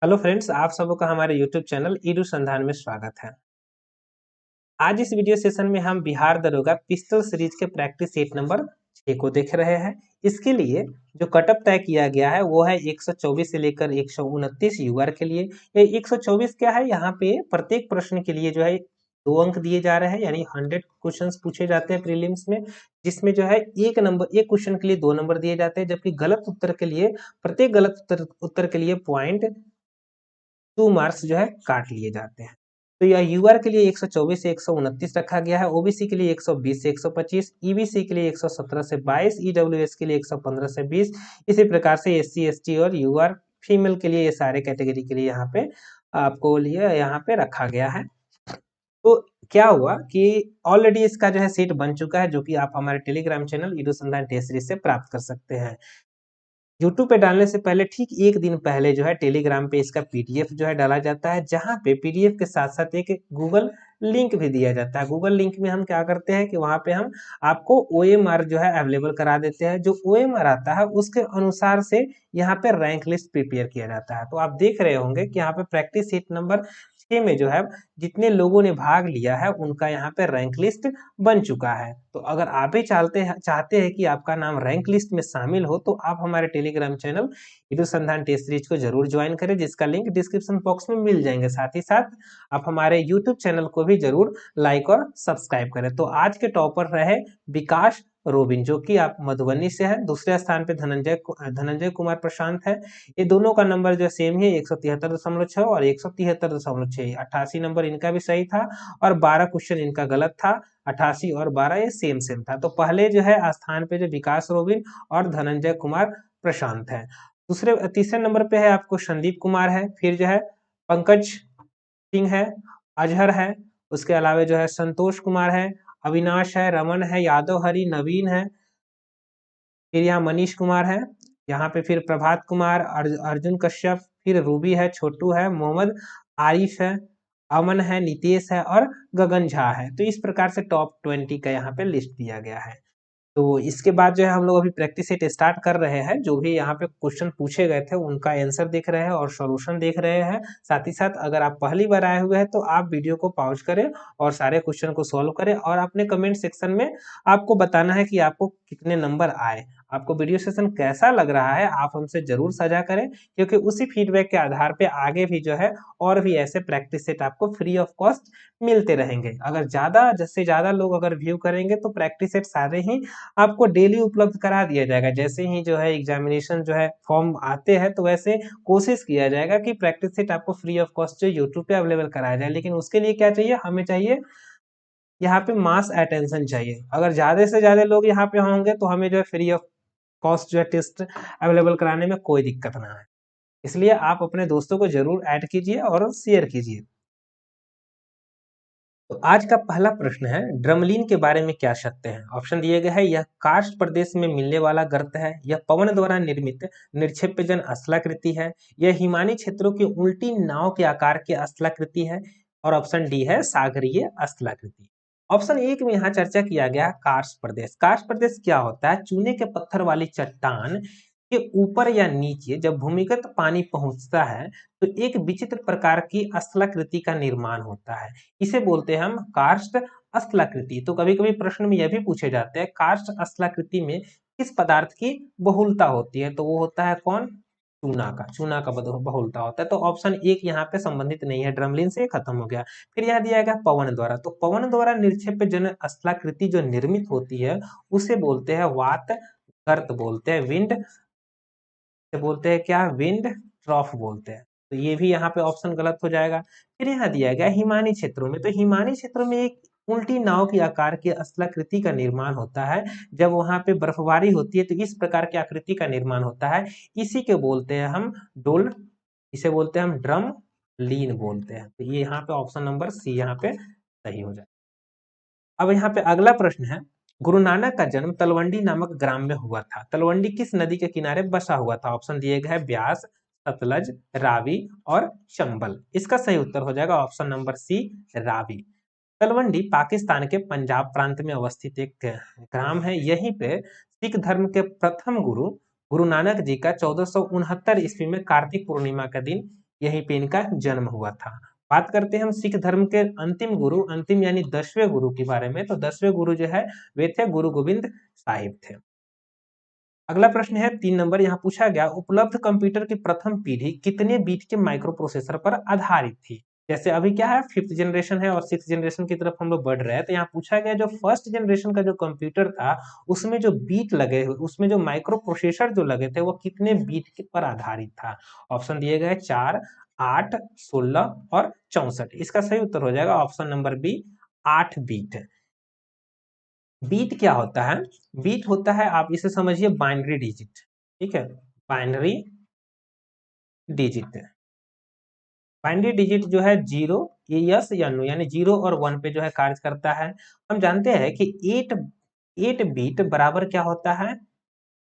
Hello friends, आप सबका हमारे यूट्यूब चैनल ईडू संधान में स्वागत है। आज इस वीडियो सेशन में हम बिहार दरोगा पिस्टल सीरीज के प्रैक्टिस सेट नंबर 6 को देख रहे हैं। इसके लिए जो कटअप तय किया गया है वो है 124 से लेकर 129 यूआर के लिए। ये 124 क्या है, यहाँ पे प्रत्येक प्रश्न के लिए जो है 2 अंक दिए जा रहे हैं, यानी 100 क्वेश्चंस पूछे जाते हैं प्रीलिम्स में, जिसमें जो है एक क्वेश्चन के लिए 2 नंबर दिए जाते हैं, जबकि गलत उत्तर के लिए प्रत्येक गलत उत्तर के लिए 2 मार्क्स जो है काट लिए जाते हैं। तो यह यूआर के लिए 124 से 129 रखा गया है, ओबीसी के लिए 120 से 125, ईबीसी के लिए 117 से 22, ईडब्ल्यूएस के लिए 115 से 20। इसी प्रकार से एससी एसटी और यूआर फीमेल के लिए ये सारे कैटेगरी के लिए यहाँ पे आपको लिए यहाँ पे रखा गया है। तो क्या हुआ कि ऑलरेडी इसका जो है सीट बन चुका है, जो कि आप हमारे टेलीग्राम चैनल ईडू संधान टेस्ट सीरीज से प्राप्त कर सकते हैं। यूट्यूब पे डालने से पहले ठीक एक दिन पहले जो है टेलीग्राम पे इसका पीडीएफ जो है डाला जाता है, जहाँ पे पीडीएफ के साथ साथ एक गूगल लिंक भी दिया जाता है। गूगल लिंक में हम क्या करते हैं कि वहाँ पे हम आपको ओएमआर जो है अवेलेबल करा देते हैं। जो ओएमआर आता है उसके अनुसार से यहाँ पे रैंक लिस्ट प्रिपेयर किया जाता है। तो आप देख रहे होंगे कि यहाँ पे प्रैक्टिस सीट नंबर 6 में जो है जितने लोगों ने भाग लिया है उनका यहाँ पे रैंक लिस्ट बन चुका है। तो अगर आप भी चाहते हैं कि आपका नाम रैंक लिस्ट में शामिल हो, तो आप हमारे टेलीग्राम चैनल ईडू संधान टेस्ट सीरीज को जरूर ज्वाइन करें, जिसका लिंक डिस्क्रिप्शन बॉक्स में मिल जाएंगे। साथ ही साथ आप हमारे यूट्यूब चैनल को भी जरूर लाइक और सब्सक्राइब करें। तो आज के टॉपर रहे विकास रोबिन, जो कि आप मधुबनी से हैं। दूसरे स्थान पे धनंजय कुमार प्रशांत है। ये दोनों का नंबर जो सेम ही 173.6 और 173.6, 88 नंबर इनका भी सही था और 12 क्वेश्चन इनका गलत था। 88 और 12 ये सेम सेम था। तो पहले जो है स्थान पे जो विकास रोबिन और धनंजय कुमार प्रशांत है। तीसरे नंबर पे है आपको संदीप कुमार है, फिर जो है पंकज सिंह है, अजहर है, उसके अलावा जो है संतोष कुमार है, अविनाश है, रमन है, यादव हरि, नवीन है, फिर यहाँ मनीष कुमार है, यहाँ पे फिर प्रभात कुमार, अर्जुन कश्यप, फिर रूबी है, छोटू है, मोहम्मद आरिफ है, अमन है, नितेश है और गगन झा है। तो इस प्रकार से टॉप 20 का यहाँ पे लिस्ट दिया गया है। तो इसके बाद जो है हम लोग अभी प्रैक्टिस सेट स्टार्ट कर रहे हैं। जो भी यहाँ पे क्वेश्चन पूछे गए थे उनका आंसर देख रहे हैं और सॉल्यूशन देख रहे हैं। साथ ही साथ अगर आप पहली बार आए हुए हैं तो आप वीडियो को पॉज करें और सारे क्वेश्चन को सॉल्व करें और अपने कमेंट सेक्शन में आपको बताना है कि आपको कितने नंबर आए। आपको वीडियो सेशन कैसा लग रहा है आप हमसे जरूर साझा करें, क्योंकि उसी फीडबैक के आधार पे आगे भी जो है और भी ऐसे प्रैक्टिस सेट आपको फ्री ऑफ कॉस्ट मिलते रहेंगे। अगर ज्यादा लोग अगर व्यू करेंगे तो प्रैक्टिस सेट सारे ही आपको डेली उपलब्ध करा दिया जाएगा। जैसे ही जो है एग्जामिनेशन जो है फॉर्म आते हैं तो वैसे कोशिश किया जाएगा कि प्रैक्टिस सेट आपको फ्री ऑफ कॉस्ट जो यूट्यूब पे अवेलेबल कराया जाए। लेकिन उसके लिए क्या चाहिए, हमें चाहिए यहाँ पे मास अटेंशन चाहिए। अगर ज्यादा से ज्यादा लोग यहाँ पे होंगे तो हमें जो है फ्री ऑफ कॉस्ट जो है टेस्ट अवेलेबल कराने में कोई दिक्कत ना है। इसलिए आप अपने दोस्तों को जरूर ऐड कीजिए और शेयर कीजिए। तो आज का पहला प्रश्न है, ड्रमलीन के बारे में क्या सत्य है। ऑप्शन दिए गए हैं, यह कार्स्ट प्रदेश में मिलने वाला गर्त है, यह पवन द्वारा निर्मित निक्षेपजन स्थलाकृति है, यह हिमानी क्षेत्रों की उल्टी नाव के आकार की स्थलाकृति है, और ऑप्शन डी है सागरीय स्थलाकृति। ऑप्शन एक में यहाँ चर्चा किया गया कार्स्ट प्रदेश। कार्स्ट प्रदेश क्या होता है, चूने के पत्थर वाली चट्टान के ऊपर या नीचे जब भूमिगत पानी पहुंचता है तो एक विचित्र प्रकार की स्थलाकृति का निर्माण होता है। इसे बोलते हैं हम कार्स्ट स्थलाकृति। तो कभी कभी प्रश्न में यह भी पूछे जाते हैं कार्स्ट स्थलाकृति में किस पदार्थ की बहुलता होती है, तो वो होता है कौन, चूना का बहुलता होता है। तो ऑप्शन एक यहाँ पे संबंधित नहीं है, ड्रमलिन से खत्म हो गया। फिर यहाँ दिया गया पवन द्वारा। तो पवन द्वारा निक्षेप जन स्थलाकृति जो निर्मित होती है उसे बोलते हैं वात गर्त बोलते हैं, विंड बोलते हैं क्या, विंड ट्रॉफ बोलते हैं। तो ये भी यहाँ पे ऑप्शन गलत हो जाएगा। फिर यहाँ दिया गया हिमानी क्षेत्रों में। तो हिमानी क्षेत्रों में एक उल्टी नाव की आकार की स्थलाकृति का निर्माण होता है। जब वहां पे बर्फबारी होती है तो इस प्रकार की आकृति का निर्माण होता है। इसी के बोलते हैं हम डोल, इसे बोलते हैं हम ड्रम लीन बोलते हैं। तो ये यहाँ पे ऑप्शन नंबर सी यहाँ पे सही हो जाए। अब यहाँ पे अगला प्रश्न है, गुरु नानक का जन्म तलवंडी नामक ग्राम में हुआ था। तलवंडी किस नदी के किनारे बसा हुआ था। ऑप्शन दिए गए हैं ब्यास, सतलज, रावी और चंबल। इसका सही उत्तर हो जाएगा option number C, Ravi. Talwandi Pakistan के पंजाब प्रांत में अवस्थित एक ग्राम है। यहीं पे सिख धर्म के प्रथम गुरु गुरु नानक जी का 1469 ईस्वी में कार्तिक पूर्णिमा का दिन यहीं पे इनका जन्म हुआ था। बात करते हैं हम सिख धर्म के अंतिम गुरु, अंतिम यानी 10वें गुरु के बारे में। तो 10वें गुरु जो है वे थे गुरु गोविंद साहिब थे। अगला प्रश्न है 3 नंबर, यहाँ पूछा गया उपलब्ध कंप्यूटर की प्रथम पीढ़ी कितने बीट के माइक्रो प्रोसेसर पर आधारित थी। जैसे अभी क्या है 5th जनरेशन है और 6th जनरेशन की तरफ हम लोग बढ़ रहे हैं। तो यहाँ पूछा गया जो फर्स्ट जनरेशन का जो कंप्यूटर था उसमें जो बीट लगे, उसमें जो माइक्रो प्रोसेसर जो लगे थे वो कितने बीट पर आधारित था। ऑप्शन दिए गए 4, 8, 16 और 64। इसका सही उत्तर हो जाएगा option number B, 8 beat. Beat क्या होता है? बीट होता है, आप इसे समझिए बाइनरी डिजिट। ठीक है, बाइनरी डिजिट। बाइनरी डिजिट जो है जीरो, ये यस या नो, यानी 0 और 1 पे जो है कार्य करता है। हम जानते हैं कि 8 बीट बराबर क्या होता है,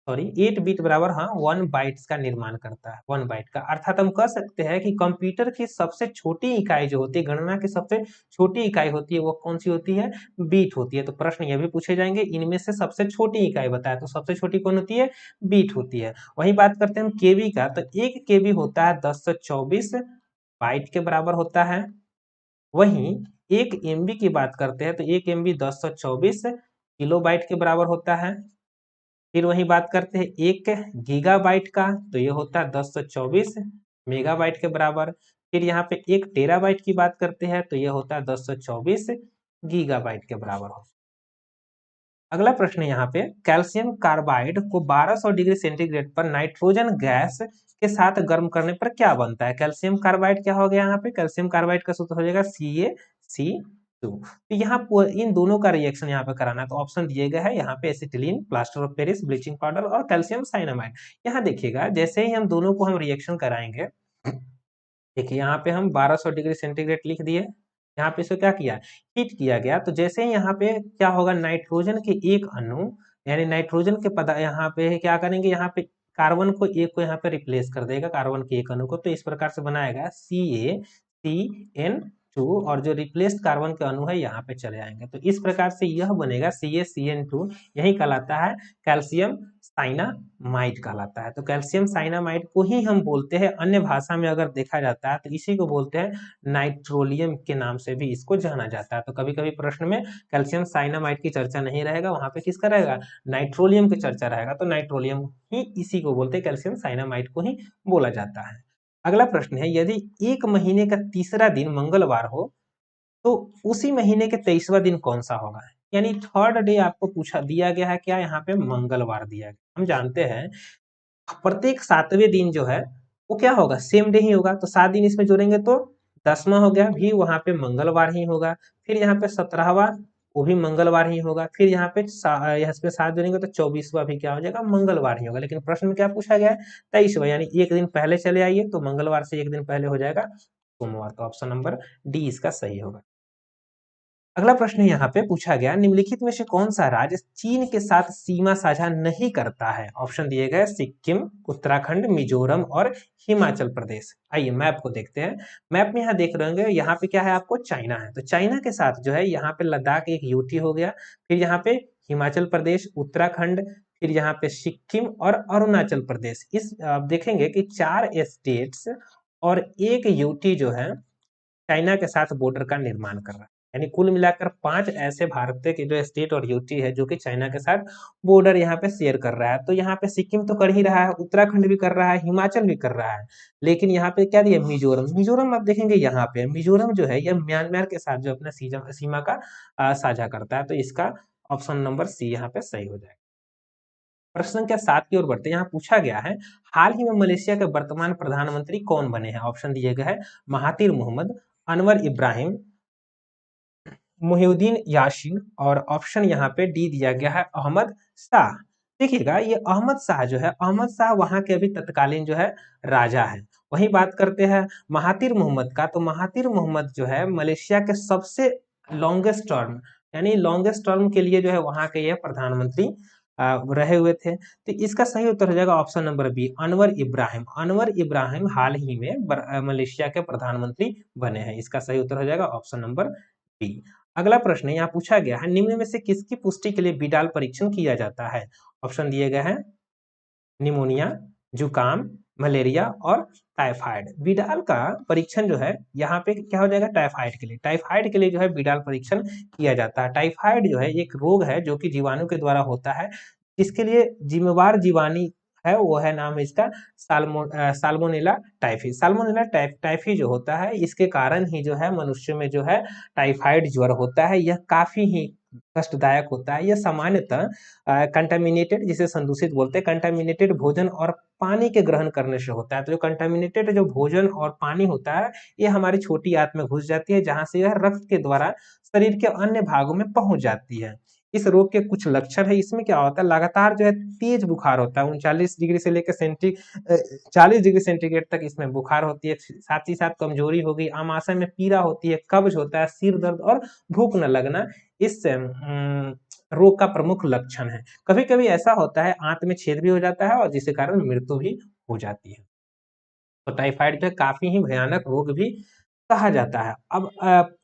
सॉरी 8 बीट बराबर हाँ 1 बाइट्स का निर्माण करता है, 1 बाइट का। अर्थात हम कह सकते हैं कि कंप्यूटर की सबसे छोटी इकाई जो होती है, गणना की सबसे छोटी इकाई होती है, वो कौन सी होती है? बीट होती है। तो प्रश्न ये भी पूछे जाएंगे इनमें से सबसे छोटी इकाई बताए, तो सबसे छोटी कौन होती है? बीट होती है। वही बात करते हैं हम केबी का, तो 1 केबी होता है 1024 बाइट के बराबर होता है। वहीं 1 एमबी की बात करते हैं तो 1 एमबी 1024 किलो बाइट के बराबर होता है। फिर वही बात करते हैं 1 गीगाबाइट का, तो ये होता है 1024 मेगाबाइट के बराबर। फिर यहाँ पे 1 टेराबाइट की बात करते हैं तो ये होता है 1024 गीगाबाइट के बराबर हो। अगला प्रश्न है यहाँ पे, कैल्शियम कार्बाइड को 1200 डिग्री सेंटीग्रेड पर नाइट्रोजन गैस के साथ गर्म करने पर क्या बनता है? कैल्शियम कार्बाइड क्या हो गया यहाँ पे? कैल्शियम कार्बाइड का सूत्र हो जाएगा CaC2। तो यहाँ इन दोनों का रिएक्शन यहाँ पे कराना है, तो ऑप्शन दिए गए हैं यहाँ पे acetylene, plaster of Paris, bleaching powder और कैल्शियम साइनामाइड। यहाँ देखिएगा जैसे ही हम दोनों को हम रिएक्शन कराएंगे, देखिए यहाँ पे हम 1200 डिग्री सेंटीग्रेड लिख दिए, यहाँ पे इसको क्या किया? हीट किया गया। तो जैसे ही यहाँ पे क्या होगा, नाइट्रोजन के एक अणु, यानी नाइट्रोजन के पदार्थ यहाँ पे क्या करेंगे, यहाँ पे कार्बन को एक को यहाँ पे रिप्लेस कर देगा, कार्बन के एक अणु को। तो इस प्रकार से बनाएगा CaCN2 और जो रिप्लेस्ड कार्बन के अणु है यहाँ पे चले आएंगे। तो इस प्रकार से यह बनेगा CaCN2, यही कहलाता है कैल्शियम साइनामाइड कहलाता है। तो कैल्शियम साइनामाइड को ही हम बोलते हैं, अन्य भाषा में अगर देखा जाता है तो इसी को बोलते हैं नाइट्रोलियम के नाम से भी इसको जाना जाता है। तो कभी कभी प्रश्न में कैल्शियम साइनामाइड की चर्चा नहीं रहेगा, वहां पे किसका रहेगा? नाइट्रोलियम की चर्चा रहेगा। तो नाइट्रोलियम ही इसी को बोलते हैं, कैल्शियम साइनामाइड को ही बोला जाता है। अगला प्रश्न है, यदि एक महीने का तीसरा दिन मंगलवार हो तो उसी महीने के 23वां दिन कौन सा होगा? यानी थर्ड डे आपको पूछा दिया गया है, क्या यहाँ पे मंगलवार दिया गया। हम जानते हैं प्रत्येक 7वें दिन जो है वो क्या होगा? सेम डे ही होगा। तो 7 दिन इसमें जोड़ेंगे तो 10वां हो गया, भी वहां पे मंगलवार ही होगा। फिर यहाँ पे 17वां, वो भी मंगलवार ही होगा। फिर यहाँ पे 7 जोड़ेंगे तो 24वां भी क्या हो जाएगा? मंगलवार ही होगा। लेकिन प्रश्न में क्या पूछा गया है? 23वां, यानी एक दिन पहले चले आइए, तो मंगलवार से एक दिन पहले हो जाएगा सोमवार। तो ऑप्शन नंबर डी इसका सही होगा। अगला प्रश्न यहाँ पे पूछा गया, निम्नलिखित में से कौन सा राज्य चीन के साथ सीमा साझा नहीं करता है? ऑप्शन दिए गए सिक्किम, उत्तराखंड, मिजोरम और हिमाचल प्रदेश। आइए मैप को देखते हैं। मैप में यहाँ देख रहे होंगे, यहाँ पे क्या है आपको? चाइना है। तो चाइना के साथ जो है यहाँ पे लद्दाख एक यूटी हो गया, फिर यहाँ पे हिमाचल प्रदेश, उत्तराखंड, फिर यहाँ पे सिक्किम और अरुणाचल प्रदेश। इस आप देखेंगे कि 4 स्टेट्स और एक यूटी जो है चाइना के साथ बॉर्डर का निर्माण कर रहा है। यानी कुल मिलाकर 5 ऐसे भारत के जो स्टेट और यूटी है जो कि चाइना के साथ बॉर्डर यहाँ पे शेयर कर रहा है। तो यहाँ पे सिक्किम तो कर ही रहा है, उत्तराखंड भी कर रहा है, हिमाचल भी कर रहा है, लेकिन यहाँ पे क्या दिया? मिजोरम। मिजोरम आप देखेंगे यहाँ पे, मिजोरम जो है यह म्यांमार के साथ जो अपना सीमा का साझा करता है। तो इसका ऑप्शन नंबर सी यहाँ पे सही हो जाएगा। प्रश्न संख्या 7 की ओर बढ़ते हैं। यहाँ पूछा गया है, हाल ही में मलेशिया के वर्तमान प्रधानमंत्री कौन बने हैं? ऑप्शन दिए गए हैं महातिर मोहम्मद, अनवर इब्राहिम, मुहिउद्दीन यासीन और ऑप्शन यहाँ पे डी दिया गया है अहमद शाह। देखिएगा ये अहमद शाह जो है, अहमद शाह वहां के अभी तत्कालीन जो है राजा है। वही बात करते हैं महातिर मोहम्मद का, तो महातिर मोहम्मद जो है मलेशिया के सबसे लॉन्गेस्ट टर्म, यानी लॉन्गेस्ट टर्म के लिए जो है वहां के ये प्रधानमंत्री रहे हुए थे। तो इसका सही उत्तर हो जाएगा option number B, Anwar Ibrahim. Anwar Ibrahim हाल ही में मलेशिया के प्रधानमंत्री बने हैं। इसका सही उत्तर हो जाएगा ऑप्शन नंबर बी। अगला प्रश्न यहाँ पूछा गया है, निम्न में से किसकी पुष्टि के लिए बिडाल परीक्षण किया जाता है? ऑप्शन दिए गए हैं निमोनिया, जुकाम, मलेरिया और टाइफाइड। विडाल का परीक्षण जो है यहाँ पे क्या हो जाएगा, टाइफाइड के लिए। टाइफाइड के लिए जो है विडाल परीक्षण किया जाता है। टाइफाइड जो है एक रोग है जो कि जीवाणु के द्वारा होता है। इसके लिए जिम्मेवार जीवाणु है वो है, नाम है इसका साल्मोनेला टाइफी। साल्मोनेला टाइफी जो होता है इसके कारण ही जो है मनुष्य में जो है टाइफाइड ज्वर होता है। यह काफी ही कष्टदायक होता है। यह सामान्यतः कंटामिनेटेड, जिसे संदूषित बोलते हैं, कंटामिनेटेड भोजन और पानी के ग्रहण करने से होता है। तो जो कंटामिनेटेड जो भोजन और पानी होता है ये हमारी छोटी आंत में घुस जाती है, जहां से यह रक्त के द्वारा शरीर के अन्य भागों में पहुंच जाती है। इस रोग के कुछ लक्षण है। इसमें क्या होता है, लगातार जो है तेज बुखार होता है, 39 डिग्री से लेकर 40 डिग्री सेंटीग्रेड तक इसमें बुखार होती है। साथ ही साथ कमजोरी हो गई, आमाशय में पीड़ा होती है, कब्ज होता है, सिर दर्द और भूख न लगना इस रोग का प्रमुख लक्षण है। कभी कभी ऐसा होता है आंत में छेद भी हो जाता है और जिसके कारण मृत्यु भी हो जाती है। तो टाइफाइड जो काफी ही भयानक रोग भी कहा जाता है। अब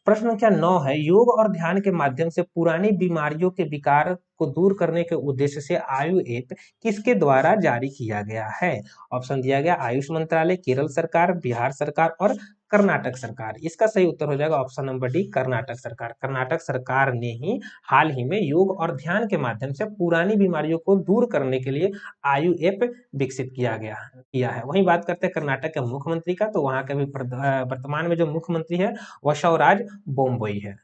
प्रश्न संख्या 9 है, योग और ध्यान के माध्यम से पुरानी बीमारियों के विकार को दूर करने के उद्देश्य से आयु ऐप किसके द्वारा जारी किया गया है? ऑप्शन दिया गया आयुष मंत्रालय, केरल सरकार, बिहार सरकार और कर्नाटक सरकार। इसका सही उत्तर हो जाएगा ऑप्शन नंबर डी, कर्नाटक सरकार। कर्नाटक सरकार ने ही हाल ही में योग और ध्यान के माध्यम से पुरानी बीमारियों को दूर करने के लिए आयु ऐप विकसित किया है। वहीं बात करते हैं कर्नाटक के मुख्यमंत्री का, तो वहां के भी वर्तमान में जो मुख्यमंत्री है वह बसवराज बोमबोई है।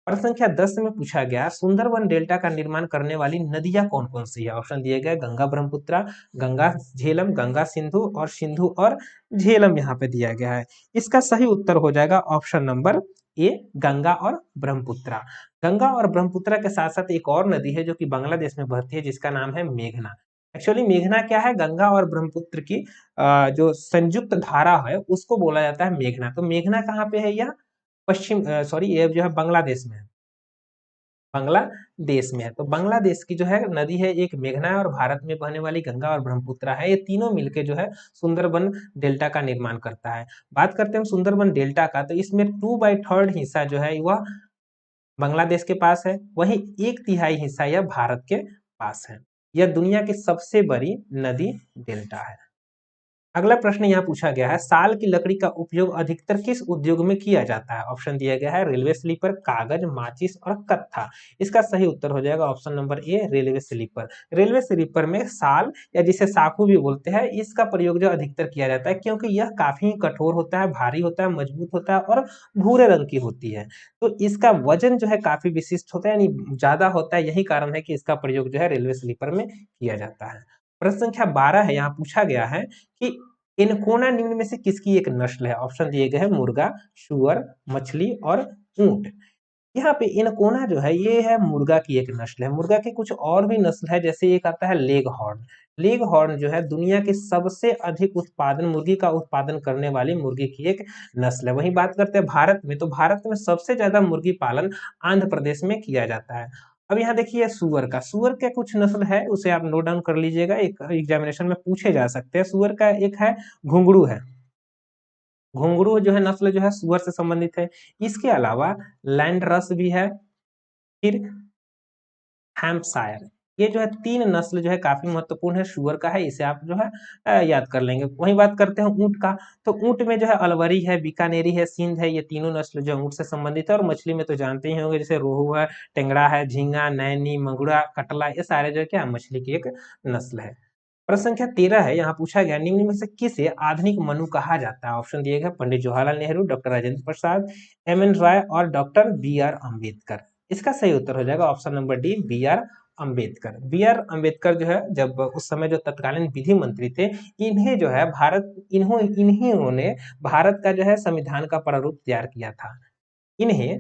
प्रश्न संख्या 10 में पूछा गया, सुंदरबन डेल्टा का निर्माण करने वाली नदियां कौन कौन सी है? ऑप्शन दिए गए गंगा ब्रह्मपुत्र, गंगा झेलम, गंगा सिंधु और झेलम यहाँ पे दिया गया है। इसका सही उत्तर हो जाएगा ऑप्शन नंबर ए, गंगा और ब्रह्मपुत्र। गंगा और ब्रह्मपुत्र के साथ साथ एक और नदी है जो कि बांग्लादेश में बहती है, जिसका नाम है मेघना। एक्चुअली मेघना क्या है, गंगा और ब्रह्मपुत्र की जो संयुक्त धारा है उसको बोला जाता है मेघना। तो मेघना कहाँ पे है, यह सॉरी ये जो है बांग्लादेश में है। बांग्लादेश में है। तो बांग्लादेश की जो है नदी है एक मेघना है और भारत में बहने वाली गंगा और ब्रह्मपुत्र है। ये तीनों मिलके जो है सुंदरबन डेल्टा का निर्माण करता है। बात करते हैं सुंदरबन डेल्टा का, तो इसमें 2/3 हिस्सा जो है वह बांग्लादेश के पास है, वहीं 1/3 हिस्सा यह भारत के पास है। यह दुनिया की सबसे बड़ी नदी डेल्टा है। अगला प्रश्न यहाँ पूछा गया है, साल की लकड़ी का उपयोग अधिकतर किस उद्योग में किया जाता है? ऑप्शन दिया गया है रेलवे स्लीपर, कागज, माचिस और कत्था। इसका सही उत्तर हो जाएगा option number A, railway sleeper. Railway sleeper में साल या जिसे साखू भी बोलते हैं, इसका प्रयोग जो अधिकतर किया जाता है क्योंकि यह काफी कठोर होता है, भारी होता है, मजबूत होता है और भूरे रंग की होती है। तो इसका वजन जो है काफी विशिष्ट होता है, यानी ज्यादा होता है। यही कारण है कि इसका प्रयोग जो है रेलवे स्लीपर में किया जाता है। प्रश्न संख्या 12 है, यहाँ पूछा गया है कि इनकोना निम्न में से किसकी एक नस्ल है? ऑप्शन दिए गए हैं मुर्गा, सुअर, मछली और ऊंट। यहाँ पे इनकोना जो है ये है मुर्गा की एक नस्ल है। मुर्गा की कुछ और भी नस्ल है, जैसे एक आता है लेग हॉर्न। लेग हॉर्न जो है दुनिया की सबसे अधिक उत्पादन मुर्गी का उत्पादन करने वाली मुर्गी की एक नस्ल है। वहीं बात करते हैं भारत में, तो भारत में सबसे ज्यादा मुर्गी पालन आंध्र प्रदेश में किया जाता है। अब यहाँ देखिए सुअर का कुछ नस्ल है, उसे आप नोट डाउन कर लीजिएगा, एक एग्जामिनेशन में पूछे जा सकते हैं। सुअर का एक है घुंगरू है। घुंगरू जो है नस्ल जो है सुअर से संबंधित है। इसके अलावा लैंड रस भी है, फिर हैम्पशायर। ये जो है 3 नस्ल जो है काफी महत्वपूर्ण है, सुअर का है, इसे आप जो है याद कर लेंगे। वहीं बात करते हैं ऊंट का, तो ऊंट में जो है अलवरी है, बीकानेरी है, सिंध है, ये तीनों नस्ल जो है ऊंट से संबंधित है। और मछली में तो जानते ही होंगे, जैसे रोहू है, टेंगड़ा है, झींगा, नैनी, मंगुरा, कटला, ये सारे जो है क्या मछली की एक नस्ल है। प्रश्न संख्या 13 है, यहाँ पूछा गया निम्न में से किसे आधुनिक मनु कहा जाता है? ऑप्शन दिए गए Pandit Jawaharlal Nehru, doctor Rajendra Prasad, M N राय और डॉक्टर बी आर अम्बेडकर। इसका सही उत्तर हो जाएगा option number D, B R Ambedkar. B R Ambedkar जो है जब उस समय जो तत्कालीन विधि मंत्री थे, इन्हें जो है इन्होंने भारत का जो है संविधान का प्रारूप तैयार किया था। इन्हें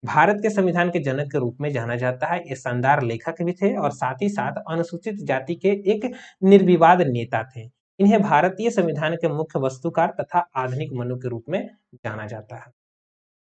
भारत के संविधान के जनक के रूप में जाना जाता है। ये शानदार लेखक भी थे और साथ ही साथ अनुसूचित जाति के एक निर्विवाद नेता थे। इन्हें भारतीय संविधान के मुख्य वस्तुकार तथा आधुनिक मनु के रूप में जाना जाता है।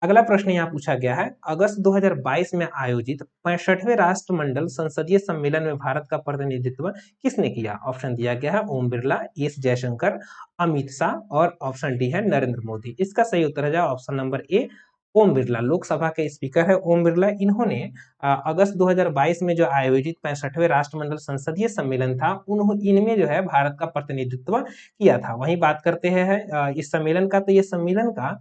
अगला प्रश्न यहाँ पूछा गया है, अगस्त 2022 में आयोजित 65वें राष्ट्रमंडल संसदीय सम्मेलन में भारत का प्रतिनिधित्व किसने किया? ऑप्शन दिया गया है ओम बिरला, एस जयशंकर, अमित शाह और ऑप्शन डी है नरेंद्र मोदी। इसका सही उत्तर है ऑप्शन नंबर ए, ओम बिरला लोकसभा के स्पीकर है ओम बिरला। इन्होंने अगस्त 2022 में जो आयोजित 65वें राष्ट्रमंडल संसदीय सम्मेलन था इनमें जो है भारत का प्रतिनिधित्व किया था। वहीं बात करते हैं इस सम्मेलन का, तो ये सम्मेलन का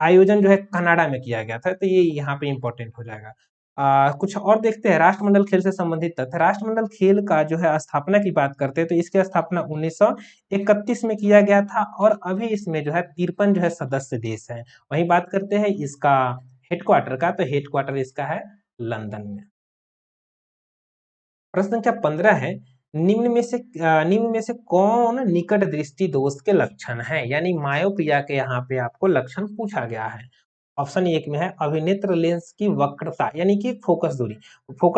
आयोजन जो है कनाडा में किया गया था, तो ये यहाँ पे इंपॉर्टेंट हो जाएगा। कुछ और देखते हैं राष्ट्रमंडल खेल से संबंधित तथ्य। राष्ट्रमंडल खेल का जो है स्थापना की बात करते हैं तो इसकी स्थापना 1931 में किया गया था और अभी इसमें जो है 53 जो है सदस्य देश हैं। वहीं बात करते हैं इसका हेडक्वार्टर का, तो हेडक्वार्टर इसका है लंदन में। प्रश्न संख्या 15 है, निम्न में से कौन निकट दृष्टि दोष के लक्षण है, यानी मायोपिया के यहाँ पे आपको लक्षण पूछा गया है। ऑप्शन एक में है अभिनेत्र लेंस की वक्रता यानी कि फोकस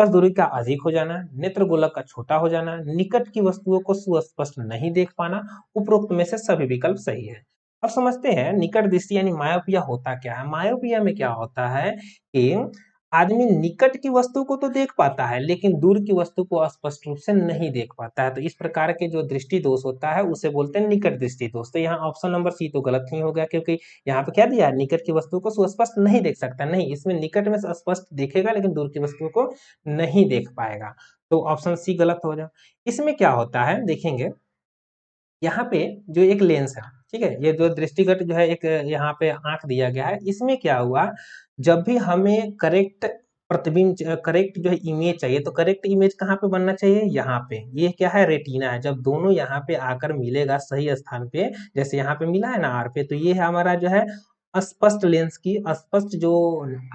दूरी का अधिक हो जाना, नेत्र गोलक का छोटा हो जाना, निकट की वस्तुओं को सुस्पष्ट नहीं देख पाना, उपरोक्त में से सभी विकल्प सही है। अब समझते हैं निकट दृष्टि यानी मायोपिया होता क्या है। मायोपिया में क्या होता है कि आदमी निकट की वस्तु को तो देख पाता है लेकिन दूर की वस्तु को स्पष्ट रूप से नहीं देख पाता है, तो इस प्रकार के जो दृष्टि दोष होता है उसे बोलते हैं निकट दृष्टि दोष। तो यहाँ ऑप्शन नंबर सी तो गलत नहीं हो गया, क्योंकि यहाँ पे क्या दिया है, निकट की वस्तु को सुस्पष्ट नहीं देख सकता, नहीं, इसमें निकट में स्पष्ट देखेगा लेकिन दूर की वस्तु को नहीं देख पाएगा, तो ऑप्शन सी गलत हो जाए। इसमें क्या होता है देखेंगे, यहाँ पे जो एक लेंस है, ठीक है, ये जो दृष्टिगत जो है एक यहाँ पे आंख दिया गया है, इसमें क्या हुआ, जब भी हमें करेक्ट प्रतिबिंब करेक्ट जो है इमेज चाहिए, तो करेक्ट इमेज कहाँ पे बनना चाहिए, यहाँ पे, ये क्या है रेटिना है। जब दोनों यहाँ पे आकर मिलेगा सही स्थान पे, जैसे यहाँ पे मिला है ना आर पे, तो ये है हमारा जो है स्पष्ट लेंस की स्पष्ट जो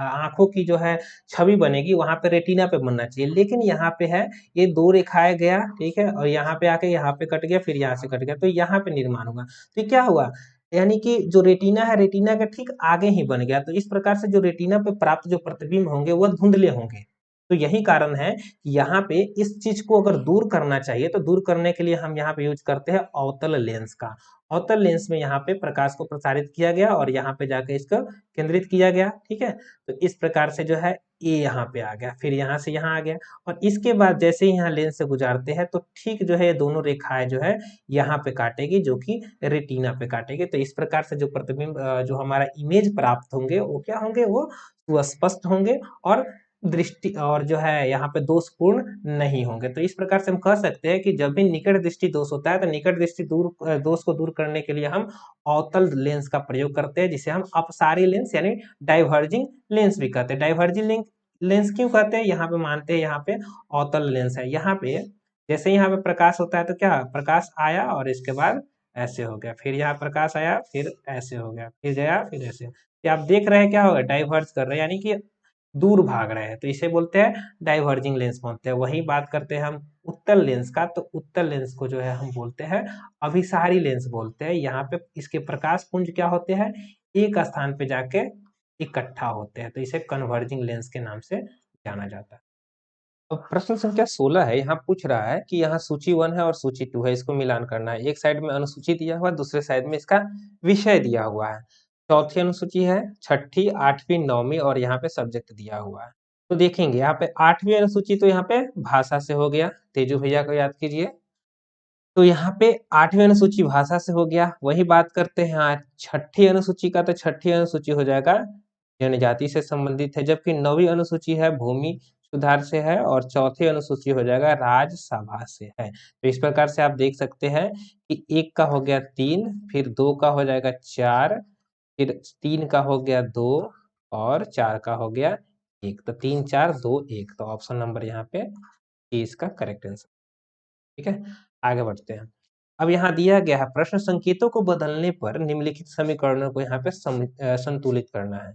आंखों की जो है छवि बनेगी, वहां पे रेटिना पे बनना चाहिए, लेकिन यहाँ पे है ये दो रेखाएं गया, ठीक है, और यहाँ पे आके यहाँ पे कट गया, फिर यहाँ से कट गया, तो यहाँ पे निर्माण होगा। तो क्या हुआ, यानी कि जो रेटिना है रेटिना का ठीक आगे ही बन गया, तो इस प्रकार से जो रेटिना पे प्राप्त जो प्रतिबिंब होंगे वह धुंधले होंगे। तो यही कारण है कि यहाँ पे इस चीज को अगर दूर करना चाहिए तो दूर करने के लिए हम यहाँ पे यूज करते हैं अवतल लेंस का। अवतल लेंस में यहाँ पे प्रकाश को प्रसारित किया गया और यहाँ पे जाके इसको केंद्रित किया गया, ठीक है। तो इस प्रकार से जो है ये यहाँ पे आ गया, फिर यहाँ से यहाँ आ गया, और इसके बाद जैसे ही यहाँ लेंस से गुजारते हैं तो ठीक जो है ये दोनों रेखाएं जो है यहाँ पे काटेगी, जो कि रेटिना पे काटेगी। तो इस प्रकार से जो प्रतिबिंब जो हमारा इमेज प्राप्त होंगे वो क्या होंगे, वो सुस्पष्ट होंगे और दृष्टि और जो है यहाँ पे दोषपूर्ण नहीं होंगे। तो इस प्रकार से हम कह सकते हैं कि जब भी निकट दृष्टि दोष होता है तो निकट दृष्टि दोष को दूर करने के लिए हम अवतल लेंस का प्रयोग करते हैं, जिसे हम अपसारी लेंस यानी डाइवर्जिंग लेंस भी कहते हैं। डाइवर्जिंग लेंस क्यों कहते हैं, यहाँ पे मानते हैं यहाँ पे अवतल लेंस है। यहाँ पे जैसे यहाँ पे प्रकाश होता है तो क्या प्रकाश आया और इसके बाद ऐसे हो गया, फिर यहाँ प्रकाश आया फिर ऐसे हो गया, फिर गया फिर ऐसे, ये आप देख रहे हैं क्या होगा, डाइवर्ज कर रहे हैं, यानी कि दूर भाग रहे हैं, तो इसे बोलते हैं डाइवर्जिंग लेंस बोलते हैं। वही बात करते हैं हम उत्तल लेंस का, तो उत्तल लेंस को जो है हम बोलते हैं अभिसारी लेंस बोलते हैं। यहाँ पे इसके प्रकाश पुंज क्या होते हैं, एक स्थान पे जाके इकट्ठा होते हैं, तो इसे कन्वर्जिंग लेंस के नाम से जाना जाता है। अब प्रश्न संख्या 16 है, यहाँ पूछ रहा है कि यहाँ सूची 1 है और सूची 2 है, इसको मिलान करना है। एक साइड में अनुसूची दिया हुआ है, दूसरे साइड में इसका विषय दिया हुआ है। चौथी अनुसूची है, छठी, आठवीं, नौवीं और यहाँ पे सब्जेक्ट दिया हुआ है। तो देखेंगे यहाँ पे आठवीं अनुसूची तो यहाँ पे भाषा से हो गया, तेजू भैया को याद कीजिए। तो यहाँ पे आठवीं अनुसूची भाषा से हो गया। वही बात करते हैं आज छठी अनुसूची का, तो छठी अनुसूची हो जाएगा जनजाति से संबंधित है, जबकि नौवीं अनुसूची है भूमि सुधार से है और चौथी अनुसूची हो जाएगा राज्यसभा से है। तो इस प्रकार से आप देख सकते हैं कि एक का हो गया 3, फिर 2 का हो जाएगा 4, फिर 3 का हो गया 2 और 4 का हो गया 1। तो 3 4 2 1, तो ऑप्शन नंबर यहाँ पे इसका करेक्ट आंसर, ठीक है। आगे बढ़ते हैं। अब यहाँ दिया गया है प्रश्न संकेतों को बदलने पर निम्नलिखित समीकरणों को यहाँ पे संतुलित करना है।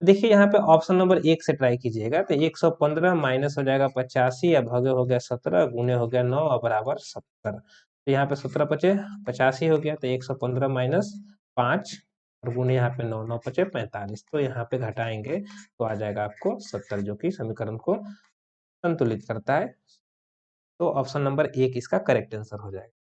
देखिए यहाँ पे ऑप्शन नंबर 1 से ट्राई कीजिएगा, तो 115 माइनस हो जाएगा 85 या भागे हो गया 17 गुने हो गया 9 और बराबर 70। तो यहाँ पे 17 पचे 85 हो गया, तो 115 माइनस 5 और गुने यहाँ पे 9 9 पचे 45, तो यहाँ पे घटाएंगे तो आ जाएगा आपको 70, जो कि समीकरण को संतुलित करता है। तो ऑप्शन नंबर 1 इसका करेक्ट आंसर हो जाएगा।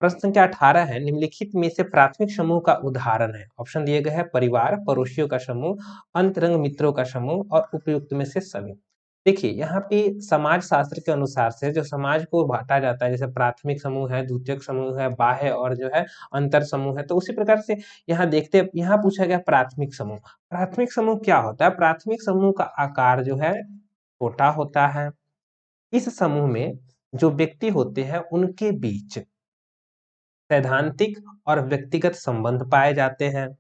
प्रश्न संख्या 18 है, निम्नलिखित में से प्राथमिक समूह का उदाहरण है। ऑप्शन दिए गए हैं परिवार, पड़ोसियों का समूह, अंतरंग मित्रों का समूह और उपयुक्त में से सभी। देखिए यहाँ पे समाज शास्त्र के अनुसार से जो समाज को बांटा जाता है, जैसे प्राथमिक समूह है, द्वितीयक समूह है, बाह्य और जो है अंतर समूह है, तो उसी प्रकार से यहाँ देखते हैं, यहाँ पूछा गया प्राथमिक समूह। प्राथमिक समूह क्या होता है? प्राथमिक समूह का आकार जो है छोटा होता है। इस समूह में जो व्यक्ति होते हैं उनके बीच सैद्धांतिक और व्यक्तिगत संबंध पाए जाते हैं।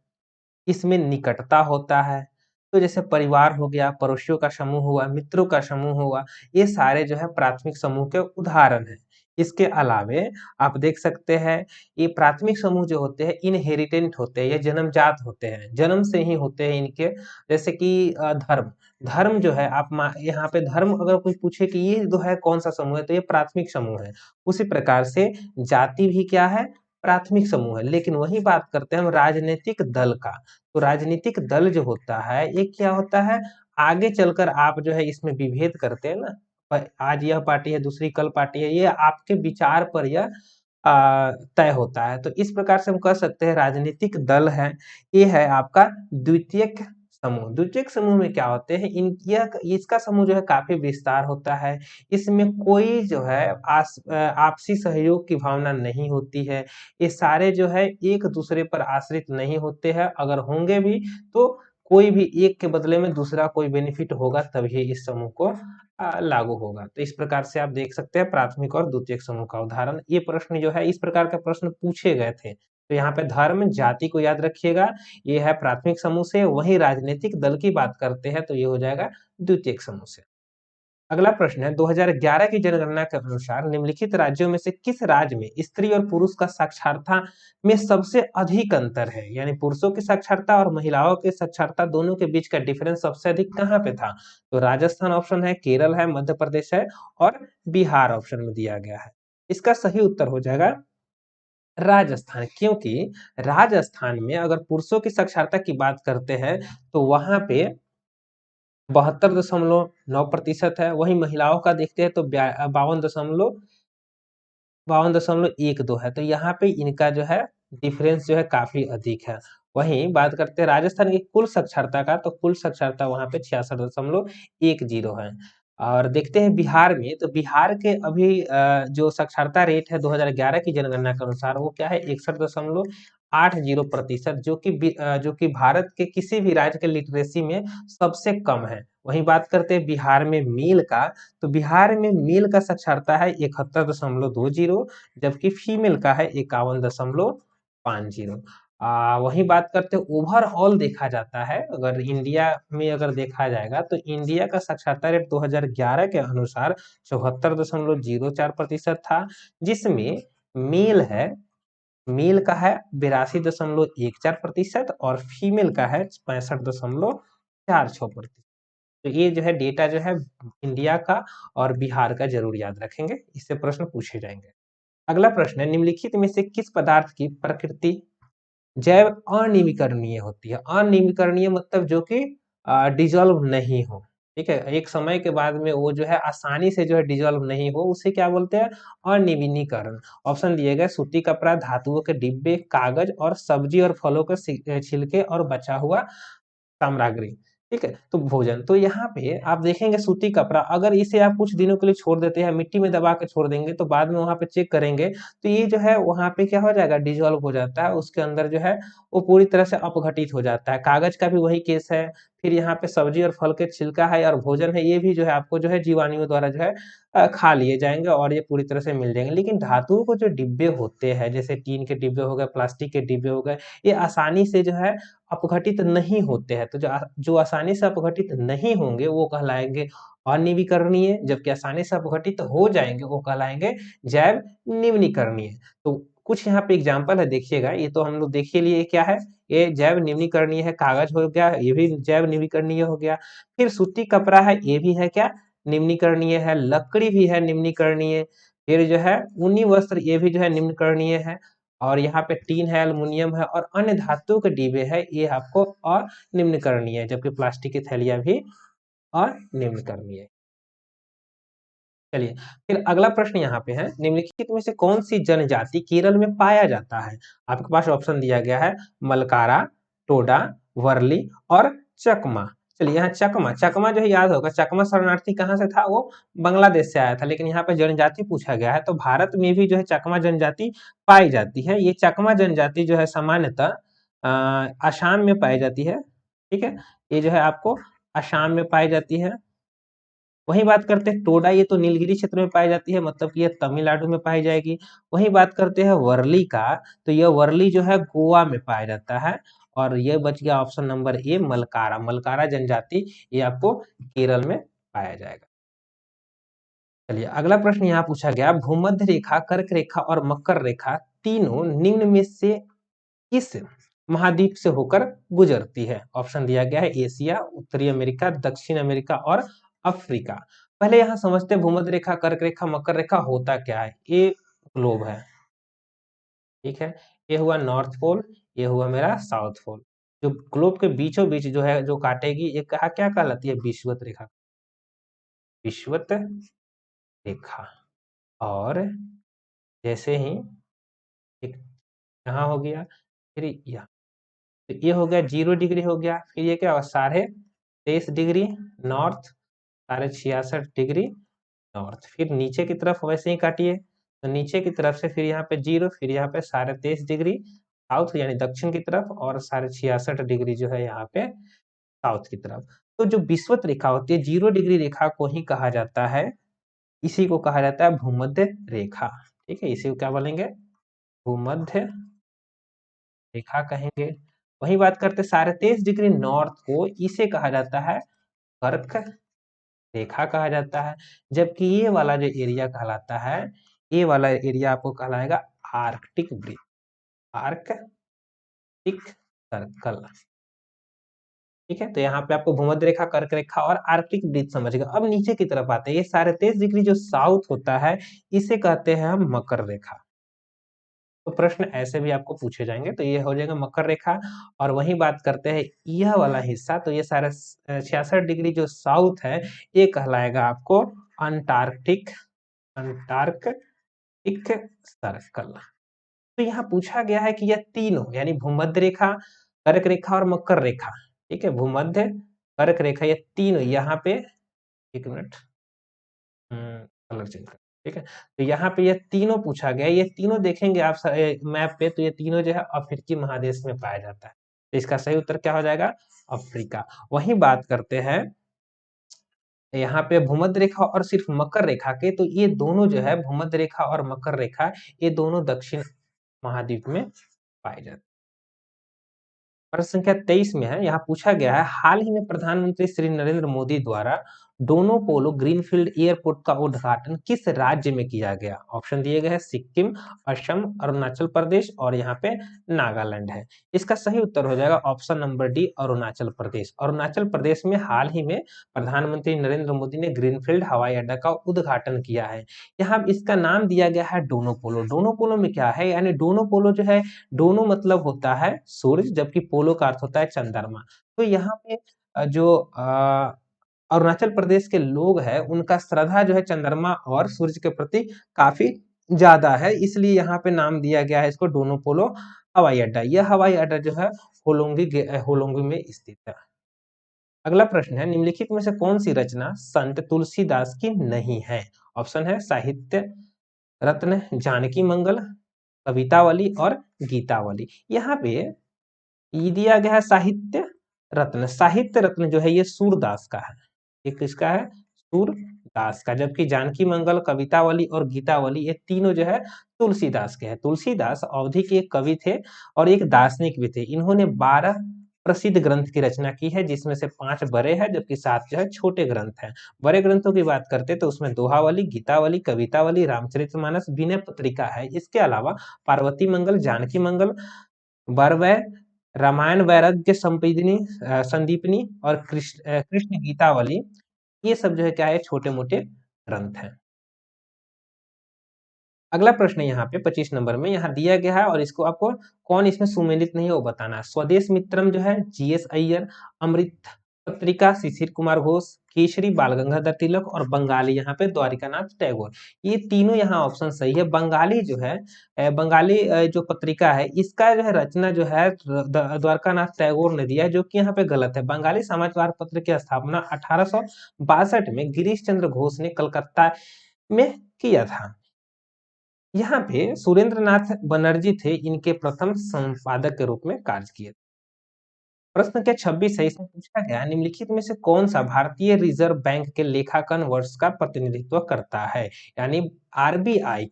इसमें निकटता होता है। तो जैसे परिवार हो गया, पड़ोसियों का समूह हुआ, मित्रों का समूह हुआ, ये सारे जो है प्राथमिक समूह के उदाहरण हैं। इसके अलावे आप देख सकते हैं, ये प्राथमिक समूह जो होते हैं इनहेरिटेंट होते हैं, ये जन्मजात होते हैं, जन्म से ही होते हैं इनके। जैसे कि धर्म, धर्म जो है आप यहाँ पे धर्म अगर कोई पूछे कि ये जो है कौन सा समूह है, तो ये प्राथमिक समूह है। उसी प्रकार से जाति भी क्या है? प्राथमिक समूह है। लेकिन वही बात करते हैं हम राजनीतिक दल का, तो राजनीतिक दल जो होता है ये क्या होता है? आगे चलकर आप जो है इसमें विभेद करते हैं ना, आज यह पार्टी है, दूसरी कल पार्टी है, ये आपके विचार पर यह तय होता है। तो इस प्रकार से हम कह सकते हैं राजनीतिक दल है, ये है आपका द्वितीयक समूह। द्वितीयक समूह में क्या होते हैं? इसका समूह जो है काफी विस्तार होता है। इसमें कोई जो है आपसी सहयोग की भावना नहीं होती है। ये सारे जो है एक दूसरे पर आश्रित नहीं होते हैं, अगर होंगे भी तो कोई भी एक के बदले में दूसरा कोई बेनिफिट होगा तभी इस समूह को लागू होगा। तो इस प्रकार से आप देख सकते हैं प्राथमिक और द्वितीयक समूह का उदाहरण। ये प्रश्न जो है इस प्रकार के प्रश्न पूछे गए थे। तो यहाँ पे धर्म, जाति को याद रखिएगा, ये है प्राथमिक समूह से। वहीं राजनीतिक दल की बात करते हैं तो ये हो जाएगा द्वितीयक समूह से। अगला प्रश्न है 2011 की जनगणना के अनुसार निम्नलिखित राज्यों में से किस राज्य में स्त्री और पुरुष का साक्षरता में सबसे अधिक अंतर है? यानी पुरुषों की साक्षरता और महिलाओं की साक्षरता दोनों के बीच का डिफरेंस सबसे अधिक कहाँ पे था? तो राजस्थान ऑप्शन है, केरल है, मध्य प्रदेश है और बिहार ऑप्शन में दिया गया है। इसका सही उत्तर हो जाएगा राजस्थान, क्योंकि राजस्थान में अगर पुरुषों की साक्षरता की बात करते हैं तो वहां पे 72.9% है। वहीं महिलाओं का देखते हैं तो 52.12 है। तो यहाँ पे इनका जो है डिफरेंस जो है काफी अधिक है। वहीं बात करते हैं राजस्थान की कुल साक्षरता का, तो कुल साक्षरता वहाँ पे 66.10 है। और देखते हैं बिहार में, तो बिहार के अभी जो साक्षरता रेट है 2011 की जनगणना के अनुसार वो क्या है? 61.80%, जो कि भारत के किसी भी राज्य के लिटरेसी में सबसे कम है। वहीं बात करते हैं बिहार में मेल का, तो बिहार में मेल का साक्षरता है 71.20, जबकि फीमेल का है 51.50। वहीं बात करते हैं ओवरऑल देखा जाता है, अगर इंडिया में अगर देखा जाएगा तो इंडिया का साक्षरता रेट 2011 के अनुसार 74.04% था, जिसमें मेल है, मेल का है 82.14% और फीमेल का है 65.46%। तो ये जो है डेटा जो है इंडिया का और बिहार का जरूर याद रखेंगे, इससे प्रश्न पूछे जाएंगे। अगला प्रश्न है निम्नलिखित में से किस पदार्थ की प्रकृति जैव अनिवीकरणीय होती है? अनिवीकरणीय मतलब जो कि डिजॉल्व नहीं हो, ठीक है, एक समय के बाद में वो जो है आसानी से जो है डिजॉल्व नहीं हो, उसे क्या बोलते हैं? अनिवीनीकरण। ऑप्शन दिए गए सूती कपड़ा, धातुओं के डिब्बे, कागज और सब्जी और फलों के छिलके और बचा हुआ सामग्री, ठीक है, तो भोजन। तो यहाँ पे आप देखेंगे सूती कपड़ा, अगर इसे आप कुछ दिनों के लिए छोड़ देते हैं, मिट्टी में दबा के छोड़ देंगे, तो बाद में वहां पे चेक करेंगे तो ये जो है वहां पे क्या हो जाएगा? डिजोल्व हो जाता है, उसके अंदर जो है वो पूरी तरह से अपघटित हो जाता है। कागज का भी वही केस है। फिर यहाँ पे सब्जी और फल के छिलका है और भोजन है, ये भी जो है आपको जो है जीवाणुओं द्वारा जो है खा लिए जाएंगे और ये पूरी तरह से मिल जाएंगे। लेकिन धातुओं को जो डिब्बे होते हैं, जैसे टीन के डिब्बे हो गए, प्लास्टिक के डिब्बे हो गए, ये आसानी से जो है अपघटित नहीं होते हैं। तो जो आसानी से अपघटित नहीं होंगे वो कहलाएंगे अनिवीकरणीय, जबकि आसानी से अपघटित हो जाएंगे वो कहलाएंगे जैव निम्नीकरणीय। तो कुछ यहाँ पे एग्जांपल है, देखिएगा, ये तो हम लोग देख ही लिए क्या है, ये जैव निम्नीकरणीय है। कागज हो गया, ये भी जैव निम्नीकरणीय हो गया। फिर सूती कपड़ा है, ये भी है क्या? निम्नीकरणीय है। लकड़ी भी है निम्नीकरणीय। फिर जो है ऊनी वस्त्र, ये भी जो है निम्नीकरणीय है। और यहाँ पे टीन है, एल्युमिनियम है और अन्य धातु के डिब्बे है, ये आपको अनिम्नकरणीय है, जबकि प्लास्टिक की थैलियां भी अनिम्नकरणीय है। चलिए, फिर अगला प्रश्न यहाँ पे है निम्नलिखित में से कौन सी जनजाति केरल में पाया जाता है? आपके पास ऑप्शन दिया गया है मलकारा, टोडा, वर्ली और चकमा। चलिए यहाँ चकमा, चकमा जो है याद होगा, चकमा शरणार्थी कहाँ से था, वो बांग्लादेश से आया था, लेकिन यहाँ पे जनजाति पूछा गया है तो भारत में भी जो है चकमा जनजाति पाई जाती है। ये चकमा जनजाति जो है सामान्यतः असम में पाई जाती है, ठीक है, ये जो है आपको असम में पाई जाती है। वही बात करते हैं टोडा, ये तो नीलगिरी क्षेत्र में पाई जाती है, मतलब कि ये तमिलनाडु में पाई जाएगी। वही बात करते हैं वर्ली का, तो यह वर्ली जो है गोवा में पाया जाता है। और ये बच गया ऑप्शन नंबर ए मलकारा, मलकारा जनजाति ये आपको केरल में पाया जाएगा। चलिए अगला प्रश्न यहाँ पूछा गया, भूमध्य रेखा, कर्क रेखा और मकर रेखा तीनों निम्न में से किस महाद्वीप से होकर गुजरती है? ऑप्शन दिया गया है एशिया, उत्तरी अमेरिका, दक्षिण अमेरिका और अफ्रीका। पहले यहाँ समझते हैं भूमध्य रेखा, कर्क रेखा, मकर रेखा होता क्या है। ये ग्लोब है, ठीक है, ये हुआ नॉर्थ पोल, ये हुआ मेरा साउथ पोल। जो ग्लोब के बीचों बीच जो है जो काटेगी, ये कहा क्या कहलाती है, विषुवत रेखा, विषुवत रेखा। और जैसे ही एक यहाँ हो गया, फिर यहाँ, तो ये हो गया 0 डिग्री हो गया, फिर ये क्या होगा 23.5 डिग्री नॉर्थ, 66.5 डिग्री नॉर्थ, फिर नीचे की तरफ वैसे ही काटिए, तो नीचे की तरफ से फिर यहाँ पे 0, फिर यहाँ पे 23.5 डिग्री साउथ यानी दक्षिण की तरफ, और 66.5 डिग्री जो है यहाँ पे साउथ की तरफ। तो जो विषुवत रेखा होती है 0 डिग्री रेखा को ही कहा जाता है, इसी को कहा जाता है भूमध्य रेखा, ठीक है, इसी को क्या बोलेंगे, भूमध्य रेखा कहेंगे। वही बात करते 23.5 डिग्री नॉर्थ को, इसे कहा जाता है कर्क रेखा कहा जाता है। जबकि ये वाला जो एरिया कहलाता है, ये वाला एरिया आपको कहलाएगा आर्कटिक वृत्त, आर्कटिक सर्कल, ठीक है। तो यहाँ पे आपको भूमध्य रेखा, कर्क रेखा और आर्कटिक वृत्त समझ गए। अब नीचे की तरफ आते हैं, ये 23.5 डिग्री जो साउथ होता है, इसे कहते हैं हम मकर रेखा। तो प्रश्न ऐसे भी आपको पूछे जाएंगे, तो ये हो जाएगा मकर रेखा। और वही बात करते हैं यह वाला हिस्सा, तो ये सारा 66 डिग्री जो साउथ है, ये कहलाएगा आपको अंटार्कटिक, अंटार्कटिक सर्कल। तो यहाँ पूछा गया है कि यह तीनों यानी भूमध्य रेखा, कर्क रेखा और मकर रेखा, ठीक है, भूमध्य, कर्क रेखा, ये तीनों यहाँ पे, एक मिनट, कलर चेंज कर, ठीक है। तो यहाँ पे ये तीनों पूछा गया, ये तीनों देखेंगे आप मैप पे, तो ये तीनों जो है अफ्रीकी महादेश में पाया जाता है। तो इसका सही उत्तर क्या हो जाएगा, अफ्रीका। वही बात करते हैं यहाँ पे भूमध्य रेखा और सिर्फ मकर रेखा के, तो ये दोनों जो है भूमध्य रेखा और मकर रेखा, ये दोनों दक्षिण महाद्वीप में पाए जाते हैं। प्रश्न संख्या 23 में है, यहाँ पूछा गया है, हाल ही में प्रधानमंत्री श्री नरेंद्र मोदी द्वारा डोनो पोलो ग्रीनफील्ड एयरपोर्ट का उद्घाटन किस राज्य में किया गया? ऑप्शन दिए गए हैं सिक्किम, असम, अरुणाचल प्रदेश और यहाँ पे नागालैंड है। इसका सही उत्तर हो जाएगा option number D, Arunachal Pradesh. Arunachal Pradesh में हाल ही में प्रधानमंत्री नरेंद्र मोदी ने ग्रीनफील्ड हवाई अड्डा का उद्घाटन किया है। यहाँ इसका नाम दिया गया है डोनो पोलो। डोनो पोलो में क्या है, यानी डोनो पोलो जो है, डोनो मतलब होता है सूर्य, जबकि पोलो का अर्थ होता है चंद्रमा। तो यहाँ पे जो अरुणाचल प्रदेश के लोग हैं, उनका श्रद्धा जो है चंद्रमा और सूर्य के प्रति काफी ज्यादा है, इसलिए यहाँ पे नाम दिया गया है इसको डोनो पोलो हवाई अड्डा। यह हवाई अड्डा जो है होलोंगी में स्थित है। अगला प्रश्न है, निम्नलिखित में से कौन सी रचना संत तुलसीदास की नहीं है? ऑप्शन है साहित्य रत्न, जानकी मंगल, कवितावली और गीतावली। यहाँ पे ये दिया गया है साहित्य रत्न। साहित्य रत्न जो है ये सूरदास का है, ये किसका है, सूरदास का। जबकि जानकी मंगल, कवितावली और गीतावली ये तीनों जो है तुलसीदास के हैं। तुलसीदास अवधि के एक कवि थे और एक दार्शनिक भी थे। इन्होंने 12 प्रसिद्ध ग्रंथ की रचना की है, जिसमें से 5 बड़े हैं जबकि 7 जो है छोटे ग्रंथ हैं। बड़े ग्रंथों की बात करते तो उसमें दोहावली, गीतावली, कवितावली, रामचरितमानस, विनय पत्रिका है। इसके अलावा पार्वती मंगल, जानकी मंगल, बरवै, रामायण वैराग्य संपीदिनी, संदीपनी और कृष्ण गीतावली, ये सब जो है क्या है, छोटे मोटे ग्रंथ हैं। अगला प्रश्न है यहाँ पे 25 नंबर में, यहाँ दिया गया है और इसको आपको कौन इसमें सुमेलित नहीं है वो बताना है। स्वदेश मित्रम जो है जीएस अय्यर, अमृत पत्रिका शिशिर कुमार घोष, केसरी बाल गंगाधर तिलक और बंगाली यहाँ पे द्वारिकानाथ टैगोर। ये तीनों यहाँ ऑप्शन सही है। बंगाली जो है बंगाली जो पत्रिका है इसका जो है रचना जो है द्वारकानाथ टैगोर ने दिया है, जो कि यहाँ पे गलत है। बंगाली समाचार पत्र की स्थापना 1862 में गिरीश चंद्र घोष ने कलकत्ता में किया था। यहाँ पे सुरेंद्र नाथ बनर्जी थे, इनके प्रथम संपादक के रूप में कार्य किए। प्रश्न के 26 सही से पूछा गया, निम्नलिखित में से कौन सा भारतीय रिजर्व बैंक के लेखांकन वर्ष का प्रतिनिधित्व करता है? यानी आरबीआई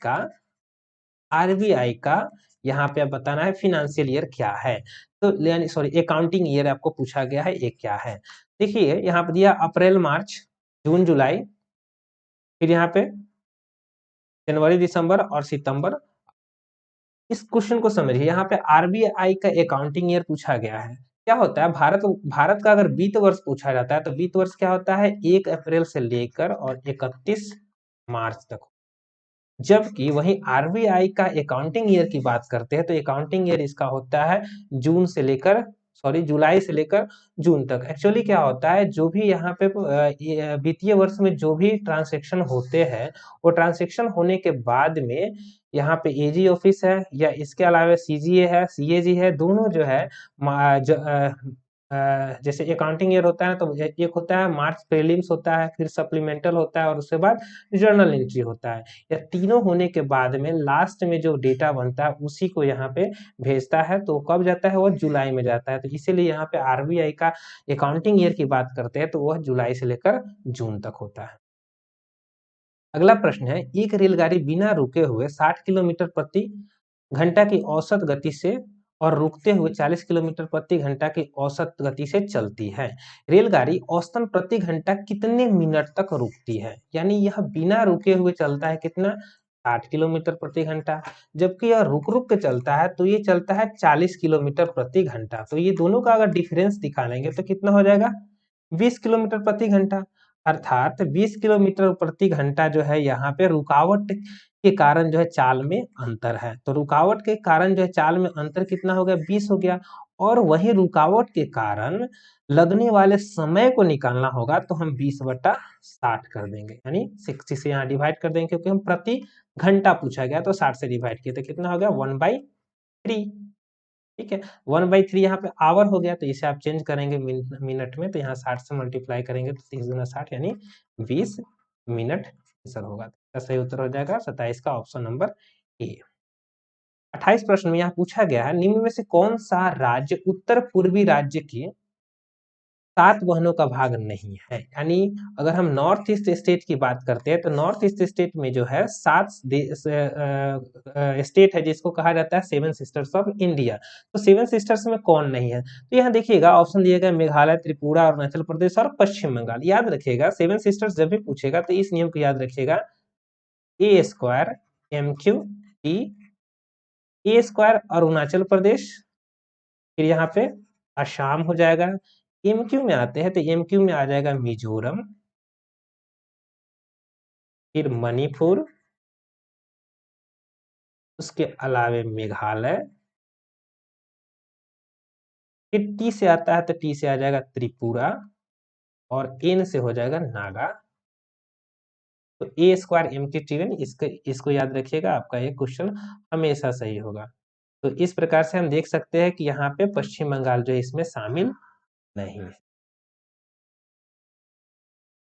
का यहाँ पे आप बताना है फिनेंशियल ईयर क्या है। तो यानी सॉरी अकाउंटिंग ईयर आपको पूछा गया है, ये क्या है। देखिए यहाँ पे दिया अप्रैल मार्च जून जुलाई, फिर यहाँ पे जनवरी दिसंबर और सितंबर। इस क्वेश्चन को समझिए, यहाँ पे आरबीआई का अकाउंटिंग ईयर पूछा गया है। क्या होता है, भारत का अगर वित्त वर्ष पूछा जाता है तो वित्त वर्ष क्या होता है, 1 अप्रैल से लेकर और 31 मार्च तक। जबकि वहीं आरबीआई का अकाउंटिंग ईयर की बात करते हैं तो अकाउंटिंग ईयर इसका होता है जुलाई से लेकर जून तक। एक्चुअली क्या होता है, जो भी यहाँ पे वित्तीय वर्ष में जो भी ट्रांसेक्शन होते हैं वो ट्रांसेक्शन होने के बाद में यहाँ पे एजी ऑफिस है या इसके अलावा सीजीए है सीएजी है, दोनों जो है जैसे अकाउंटिंग ईयर होता है तो एक होता है मार्च प्रीलिम्स होता है, फिर सप्लीमेंटल होता है और उसके बाद जर्नल एंट्री होता है। या तीनों होने के बाद में लास्ट में जो डेटा बनता है उसी को यहाँ पे भेजता है, तो कब जाता है, वो जुलाई में जाता है। तो इसीलिए यहाँ पे आरबीआई का अकाउंटिंग ईयर की बात करते हैं तो वह जुलाई से लेकर जून तक होता है। अगला प्रश्न है, एक रेलगाड़ी बिना रुके हुए 60 किलोमीटर प्रति घंटा की औसत गति से और रुकते हुए 40 किलोमीटर प्रति घंटा की औसत गति से चलती है। रेलगाड़ी औसतन प्रति घंटा कितने मिनट तक रुकती है? यानी यह बिना रुके हुए चलता है कितना, 60 किलोमीटर प्रति घंटा, जबकि यह रुक रुक के चलता है तो ये चलता है 40 किलोमीटर प्रति घंटा। तो ये दोनों का अगर डिफरेंस दिखाएंगे तो कितना हो जाएगा, 20 किलोमीटर प्रति घंटा। अर्थात 20 किलोमीटर प्रति घंटा जो है यहाँ पे रुकावट के कारण जो है चाल में अंतर है। तो रुकावट के कारण जो है चाल में अंतर कितना हो गया, 20 हो गया। और वही रुकावट के कारण लगने वाले समय को निकालना होगा तो हम 20/60 कर देंगे, यानी 60 से यहाँ डिवाइड कर देंगे क्योंकि हम प्रति घंटा पूछा गया तो 60 से डिवाइड किया तो कितना हो गया 1/3। ठीक है, 1/3 यहाँ पे आवर हो गया तो इसे आप चेंज करेंगे मिनट में, तो यहाँ 60 से मल्टीप्लाई करेंगे तो 30 गुना 60 यानी 20 मिनट आंसर होगा। तो सही उत्तर हो जाएगा 27 का ऑप्शन नंबर ए। 28 प्रश्न में यहाँ पूछा गया है, निम्न में से कौन सा राज्य उत्तर पूर्वी राज्य के 7 बहनों का भाग नहीं है? यानी अगर हम नॉर्थ ईस्ट स्टेट की बात करते हैं तो नॉर्थ ईस्ट स्टेट में जो है 7 स्टेट है जिसको कहा जाता है 7 सिस्टर्स ऑफ इंडिया। तो 7 सिस्टर्स में कौन नहीं है? तो यहाँ देखिएगा ऑप्शन दिया गया मेघालय, त्रिपुरा, अरुणाचल प्रदेश और पश्चिम बंगाल। याद रखिएगा 7 सिस्टर्स जब भी पूछेगा तो इस नियम को याद रखिएगा, A² MQ A² Arunachal Pradesh, फिर यहाँ पे असम हो जाएगा। एमक्यू में आते हैं तो एमक्यू में आ जाएगा मिजोरम, फिर मणिपुर, उसके अलावे मेघालय, फिर टी से आता है तो टी से आ जाएगा त्रिपुरा और एन से हो जाएगा नागा। तो A² MQ इसको याद रखिएगा, आपका ये क्वेश्चन हमेशा सही होगा। तो इस प्रकार से हम देख सकते हैं कि यहाँ पे पश्चिम बंगाल जो है इसमें शामिल नहीं है।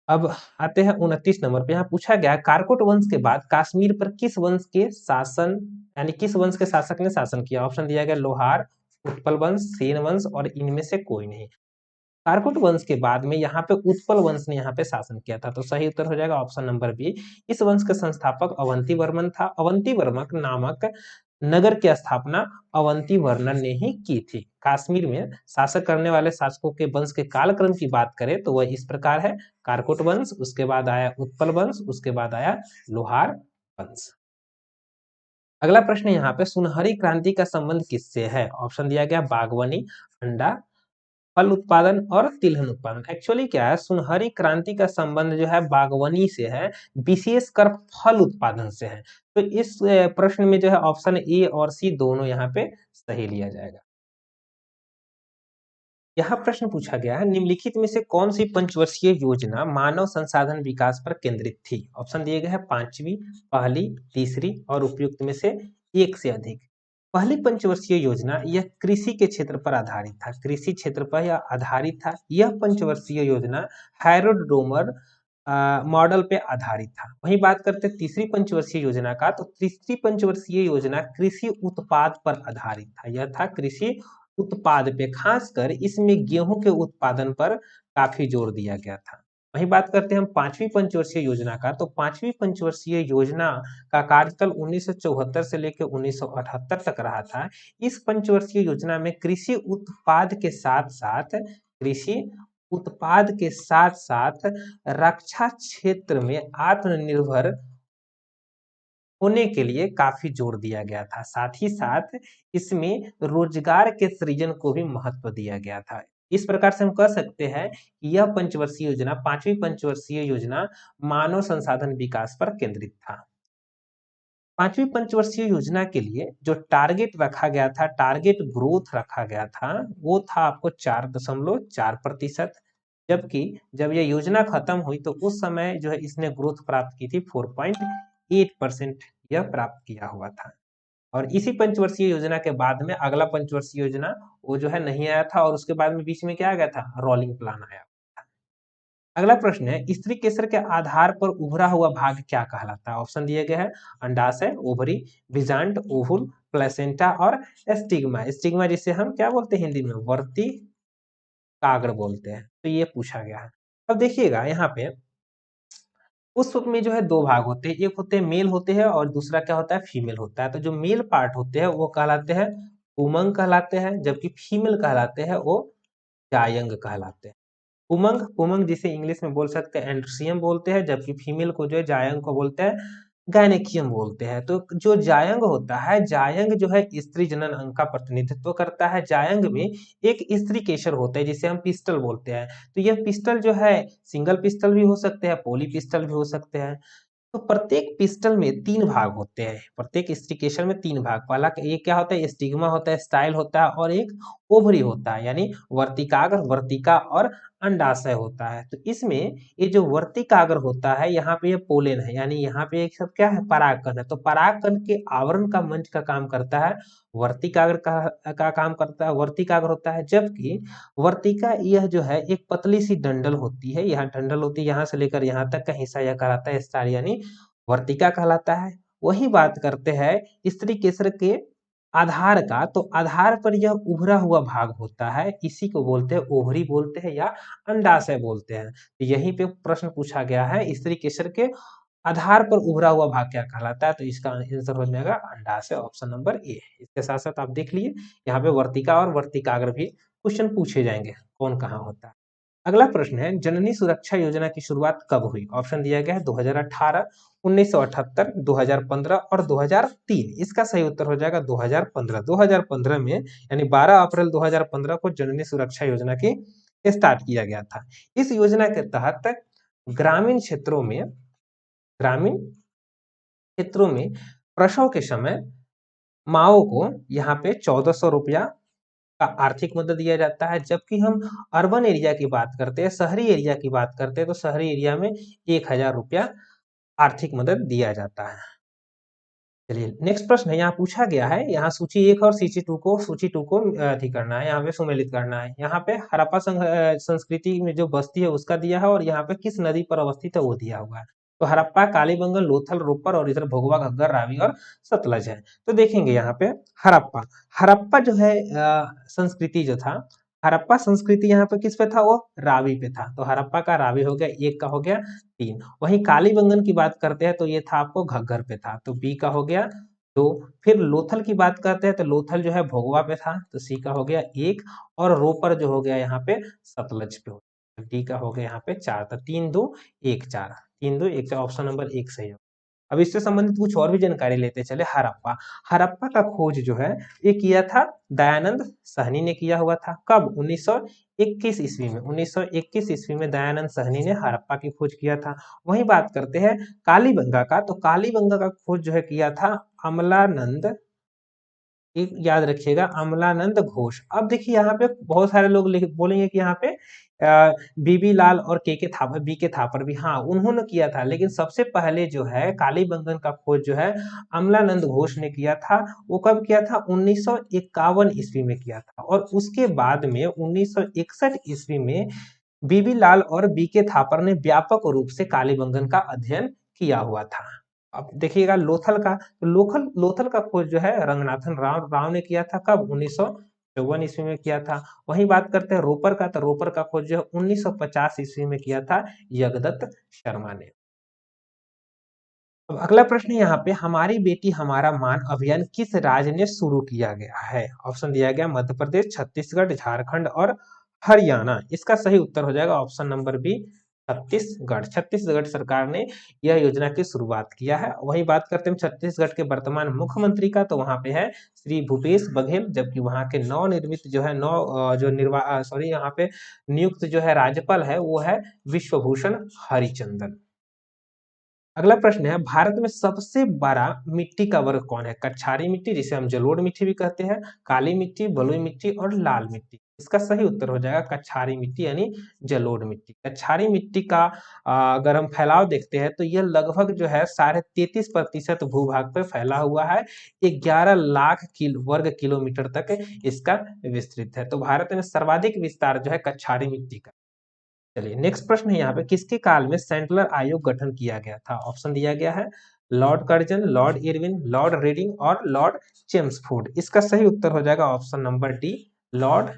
अब आते हैं 29 नंबर पे, यहाँ पूछा गया कारकोट वंश के बाद कश्मीर पर किस वंश के शासन यानी किस वंश के शासक ने शासन किया? ऑप्शन दिया गया लोहार, उत्पल वंश, सेन वंश और इनमें से कोई नहीं। कारकोट वंश के बाद में यहाँ पे उत्पल वंश ने यहाँ पे शासन किया था, तो सही उत्तर हो जाएगा ऑप्शन नंबर बी। इस वंश के संस्थापक अवंती वर्मन था। अवंती वर्मक नामक नगर की स्थापना अवंती वर्मन ने ही की थी। कश्मीर में शासक करने वाले शासकों के वंश के कालक्रम की बात करें तो वह इस प्रकार है, कारकोट वंश, उसके बाद आया उत्पल वंश, उसके बाद आया लोहार वंश। अगला प्रश्न यहाँ पे सुनहरी क्रांति का संबंध किससे है? ऑप्शन दिया गया बागवानी, अंडा, फल उत्पादन और तिलहन उत्पादन। एक्चुअली क्या है, सुनहरी क्रांति का संबंध जो है बागवानी से है, विशेषकर फल उत्पादन से है। तो इस प्रश्न में जो है ऑप्शन ए और सी दोनों यहाँ पे सही लिया जाएगा। यहाँ प्रश्न पूछा गया है, निम्नलिखित में से कौन सी पंचवर्षीय योजना मानव संसाधन विकास पर केंद्रित थी? ऑप्शन दिए गए हैं पांचवी, पहली, तीसरी और उपयुक्त में से एक से अधिक। पहली पंचवर्षीय योजना यह कृषि के क्षेत्र पर आधारित था, कृषि क्षेत्र पर यह आधारित था। यह पंचवर्षीय योजना हैरोल्ड डोमर मॉडल पे आधारित था। वहीं बात करते हैं तीसरी पंचवर्षीय योजना का, तो तीसरी पंचवर्षीय योजना कृषि उत्पाद पर आधारित था। यह था कृषि उत्पाद पे, खासकर इसमें गेहूं के उत्पादन पर काफी जोर दिया गया था। वहीं बात करते हैं हम पांचवी पंचवर्षीय योजना का, तो पांचवी पंचवर्षीय योजना का कार्यकाल 1974 से लेकर 1978 तक रहा था। इस पंचवर्षीय योजना में कृषि उत्पाद के साथ साथ कृषि उत्पाद के साथ साथ रक्षा क्षेत्र में आत्मनिर्भर होने के लिए काफी जोर दिया गया था। साथ ही साथ इसमें रोजगार के सृजन को भी महत्व दिया गया था। इस प्रकार से हम कह सकते हैं कि यह पंचवर्षीय योजना, पांचवी पंचवर्षीय योजना मानव संसाधन विकास पर केंद्रित था। पांचवी पंचवर्षीय योजना के लिए जो टारगेट रखा गया था, टारगेट ग्रोथ रखा गया था, वो था आपको 4.4%। जबकि जब यह योजना खत्म हुई तो उस समय जो है इसने ग्रोथ प्राप्त की थी 4.8%, यह प्राप्त किया हुआ था। और इसी पंचवर्षीय योजना के बाद में अगला पंचवर्षीय योजना वो जो है नहीं आया था, और उसके बाद में बीच में क्या आ गया था, रोलिंग प्लान आया। अगला प्रश्न है, स्त्री केसर के आधार पर उभरा हुआ भाग क्या कहलाता है? ऑप्शन दिए गए हैं अंडाशय, ओवरी, विजांड, ओवुल, प्लेसेंटा और स्टिग्मा। स्टिग्मा जिसे हम क्या बोलते हैं हिंदी में, वर्ती काग्र बोलते हैं। तो ये पूछा गया है। अब देखिएगा यहाँ पे पुष्प में जो है दो भाग होते हैं, एक होते हैं मेल होते हैं और दूसरा क्या होता है, फीमेल होता है। तो जो मेल पार्ट होते हैं वो कहलाते हैं पुमंग कहलाते हैं, जबकि फीमेल कहलाते हैं वो जायंग कहलाते हैं। पुमंग, पुमंग जिसे इंग्लिश में बोल सकते हैं एंड्रोसियम बोलते हैं, जबकि फीमेल को जो है जायंग को बोलते हैं गायनेकियम बोलते हैं। तो जो जायंग होता है, जायंग जो है स्त्री जनन अंग का प्रतिनिधित्व करता है। जायंग में एक स्त्री केसर होता है जिसे हम पिस्टल बोलते हैं। तो यह पिस्टल जो है सिंगल पिस्टल भी हो सकते हैं, पोली पिस्टल भी हो सकते हैं। तो प्रत्येक पिस्टल में तीन भाग होते हैं, प्रत्येक स्टिकेशन में तीन भाग। पहला एक क्या होता है, स्टिग्मा होता है, स्टाइल होता है, और एक ओवरी होता है, यानी वर्तिकाग्र, वर्तिका और अंडाशय होता है। तो इसमें ये जो वर्तिकाग्र होता है, यहाँ पे ये पोलेन है, यानी यहाँ पे एक सब क्या है, परागकण है। तो परागकण के आवरण का मंच का काम करता है वर्तिकाग्र का काम करता है, वर्तिकाग्र होता है। जबकि वर्तिका यह जो है एक पतली सी डंडल होती है, यहाँ डंडल होती है, यहाँ से लेकर यहाँ तक का हिस्सा यह कहलाता है स्टार, यानी वर्तिका कहलाता है। वही बात करते हैं स्त्री केसर के आधार का, तो आधार पर यह उभरा हुआ भाग होता है, इसी को बोलते हैं ओवरी बोलते हैं या अंडाशय बोलते हैं। तो यहीं पे प्रश्न पूछा गया है, स्त्री केसर के आधार पर उभरा हुआ भाग क्या कहलाता है? तो इसका आंसर हो जाएगा अंडाशय, ऑप्शन नंबर ए। इसके साथ साथ आप देख लिए यहाँ पे वर्तिका और वर्तिकाग्र भी क्वेश्चन पूछे जाएंगे, कौन कहाँ होता है। अगला प्रश्न है, जननी सुरक्षा योजना की शुरुआत कब हुई? ऑप्शन दिया गया है 2018, 1978, 2015 और 2003। इसका सही उत्तर हो जाएगा 2015। 2015 में यानी 12 अप्रैल 2015 को जननी सुरक्षा योजना की स्टार्ट किया गया था। इस योजना के तहत ग्रामीण क्षेत्रों में ग्रामीण क्षेत्रों में प्रसव के समय माओ को यहाँ पे 1400 रुपया का आर्थिक मदद दिया जाता है। जबकि हम अर्बन एरिया की बात करते हैं, शहरी एरिया की बात करते हैं, तो शहरी एरिया में 1000 रुपया आर्थिक मदद दिया जाता है। चलिए नेक्स्ट प्रश्न है, यहाँ पूछा गया है, यहाँ सूची 1 और सूची टू को अथी करना है, यहाँ पे सुमेलित करना है। यहाँ पे हड़प्पा संस्कृति में जो बस्ती है उसका दिया है, और यहाँ पे किस नदी पर अवस्थित है वो दिया हुआ है। तो हड़प्पा, कालीबंगन, लोथल, रोपर और इधर भोगवा, घग्गर, रावी और सतलज है। तो देखेंगे यहाँ पे हड़प्पा, हड़प्पा जो है संस्कृति जो था, हड़प्पा संस्कृति यहाँ पे किस पे था, वो रावी पे था। तो हड़प्पा का रावी हो गया, एक का हो गया 3। वहीं कालीबंगन की बात करते हैं तो ये था आपको घग्गर पे था, तो बी का हो गया 2। फिर लोथल की बात करते हैं तो लोथल जो है भोगवा पे था, तो सी का हो गया 1। और रोपर जो हो गया यहाँ पे सतलज पे हो, डी का हो गया यहाँ पे 4। तो 3 2 1 4, 3 2 1 4, ऑप्शन नंबर 1 सही हो। अब इससे संबंधित कुछ और भी जानकारी लेते चले। हड़प्पा, हड़प्पा का खोज जो है ये किया था दयानंद साहनी ने किया हुआ था। कब? 1921 ईस्वी में। 1921 ईस्वी में दयानंद साहनी ने हड़प्पा की खोज किया था। वही बात करते हैं कालीबंगा का, तो कालीबंगा का खोज जो है किया था अमलानंद एक याद रखिएगा, अमलानंद घोष। अब देखिए यहाँ पे बहुत सारे लोग बोलेंगे कि यहाँ पे बीबी लाल और के थापर, बी के थापर भी, हाँ उन्होंने किया था, लेकिन सबसे पहले जो है कालीबंगन का खोज जो है अमलानंद घोष ने किया था। वो कब किया था? 1951 ईस्वी में किया था। और उसके बाद में 1961 ईस्वी में बीबी लाल और बी के थापर ने व्यापक रूप से कालीबंगन का अध्ययन किया हुआ था। अब देखिएगा लोथल का, तो लोथल का खोज जो है रंगनाथन राव ने किया था। कब? 1954 ईस्वी में किया था। वहीं बात करते हैं रोपर का, तो रोपर का खोज जो है 1950 ईस्वी में किया था जगदत्त शर्मा ने। अब अगला प्रश्न यहाँ पे, हमारी बेटी हमारा मान अभियान किस राज्य ने शुरू किया गया है? ऑप्शन दिया गया मध्य प्रदेश, छत्तीसगढ़, झारखंड और हरियाणा। इसका सही उत्तर हो जाएगा option number B, Chhattisgarh. Chhattisgarh सरकार ने यह योजना की शुरुआत किया है। वही बात करते हैं छत्तीसगढ़ के वर्तमान मुख्यमंत्री का, तो वहां पे है श्री भूपेश बघेल, जबकि वहां के नवनिर्मित जो है यहाँ पे नियुक्त जो है राज्यपाल है वो है विश्वभूषण हरिचंदन। अगला प्रश्न है, भारत में सबसे बड़ा मिट्टी का वर्ग कौन है? कछारी मिट्टी, जिसे हम जलोढ़ मिट्टी भी कहते हैं, काली मिट्टी, बलुई मिट्टी और लाल मिट्टी। इसका सही उत्तर हो जाएगा कछारी मिट्टी यानी जलोढ़ मिट्टी। कछारी मिट्टी का अगर हम फैलाव देखते हैं तो यह लगभग जो है 33.5% भूभाग पर फैला हुआ है। 11 लाख वर्ग किलोमीटर तक इसका विस्तृत है। तो भारत में सर्वाधिक विस्तार जो है कछारी मिट्टी का। चलिए नेक्स्ट प्रश्न है यहाँ पे, किसके काल में सेंट्रल आयोग गठन किया गया था? ऑप्शन दिया गया है Lord Curzon, Lord Irwin, Lord reading और लॉर्ड चेम्सफोर्ड। इसका सही उत्तर हो जाएगा option number D, Lord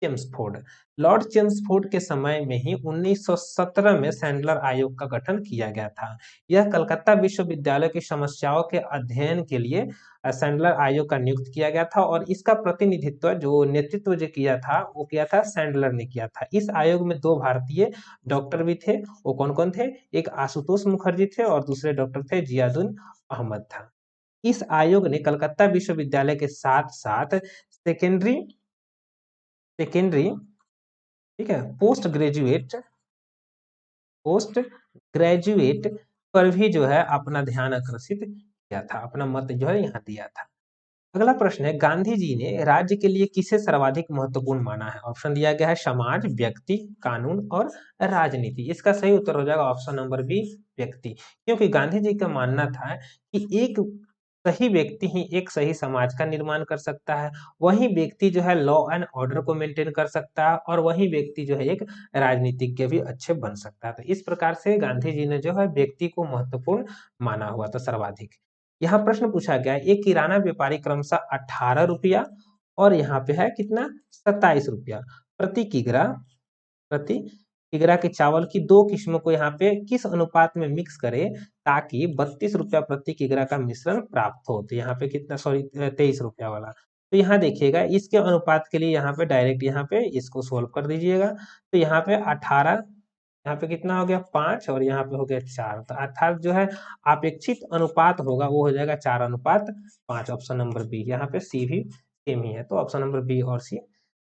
Chelmsford. Lord Chelmsford के समय में ही 1917 में सैंडलर आयोग का गठन किया गया था। यह कलकत्ता विश्वविद्यालय की समस्याओं के अध्ययन के लिए सैंडलर आयोग का नियुक्त किया गया था, और इसका प्रतिनिधित्व जो नेतृत्व जो किया था वो किया था सैंडलर ने किया था। इस आयोग में 2 भारतीय डॉक्टर भी थे। वो कौन कौन थे? एक आशुतोष मुखर्जी थे और दूसरे डॉक्टर थे जियादुल अहमद था। इस आयोग ने कलकत्ता विश्वविद्यालय के साथ साथ सेकेंडरी सेकेंडरी ठीक है, पोस्ट ग्रेजुएट पर भी जो है अपना ध्यान आकर्षित किया था, अपना मत जो है यहाँ दिया था। अगला प्रश्न है, गांधी जी ने राज्य के लिए किसे सर्वाधिक महत्वपूर्ण माना है? ऑप्शन दिया गया है समाज, व्यक्ति, कानून और राजनीति। इसका सही उत्तर हो जाएगा ऑप्शन नंबर बी, व्यक्ति। क्योंकि गांधी जी का मानना था कि एक सही व्यक्ति ही एक सही समाज का निर्माण कर सकता है, वही व्यक्ति जो है लॉ एंड ऑर्डर को मेंटेन कर सकता है, और वही व्यक्ति जो है एक राजनीतिज्ञ भी अच्छे बन सकता है। तो इस प्रकार से गांधी जी ने जो है व्यक्ति को महत्वपूर्ण माना हुआ था सर्वाधिक। यहाँ प्रश्न पूछा गया है, एक किराना व्यापारी क्रमशः 18 रुपया और यहाँ पे है कितना 27 रुपया प्रति किग्रा के चावल की 2 किस्मों को यहाँ पे किस अनुपात में मिक्स करे ताकि 32 रुपया प्रति किग्रा का मिश्रण प्राप्त हो? तो यहाँ पे कितना, सॉरी 23 रुपया वाला। तो यहाँ देखिएगा इसके अनुपात के लिए यहाँ पे डायरेक्ट यहाँ पे इसको सोल्व कर दीजिएगा। तो यहाँ पे 18, यहाँ पे कितना हो गया 5 और यहाँ पे हो गया 4। तो अर्थात जो है अपेक्षित अनुपात होगा वो हो जाएगा 4:5। Option number B. यहाँ पे सी भी सेम ही है, तो ऑप्शन नंबर बी और सी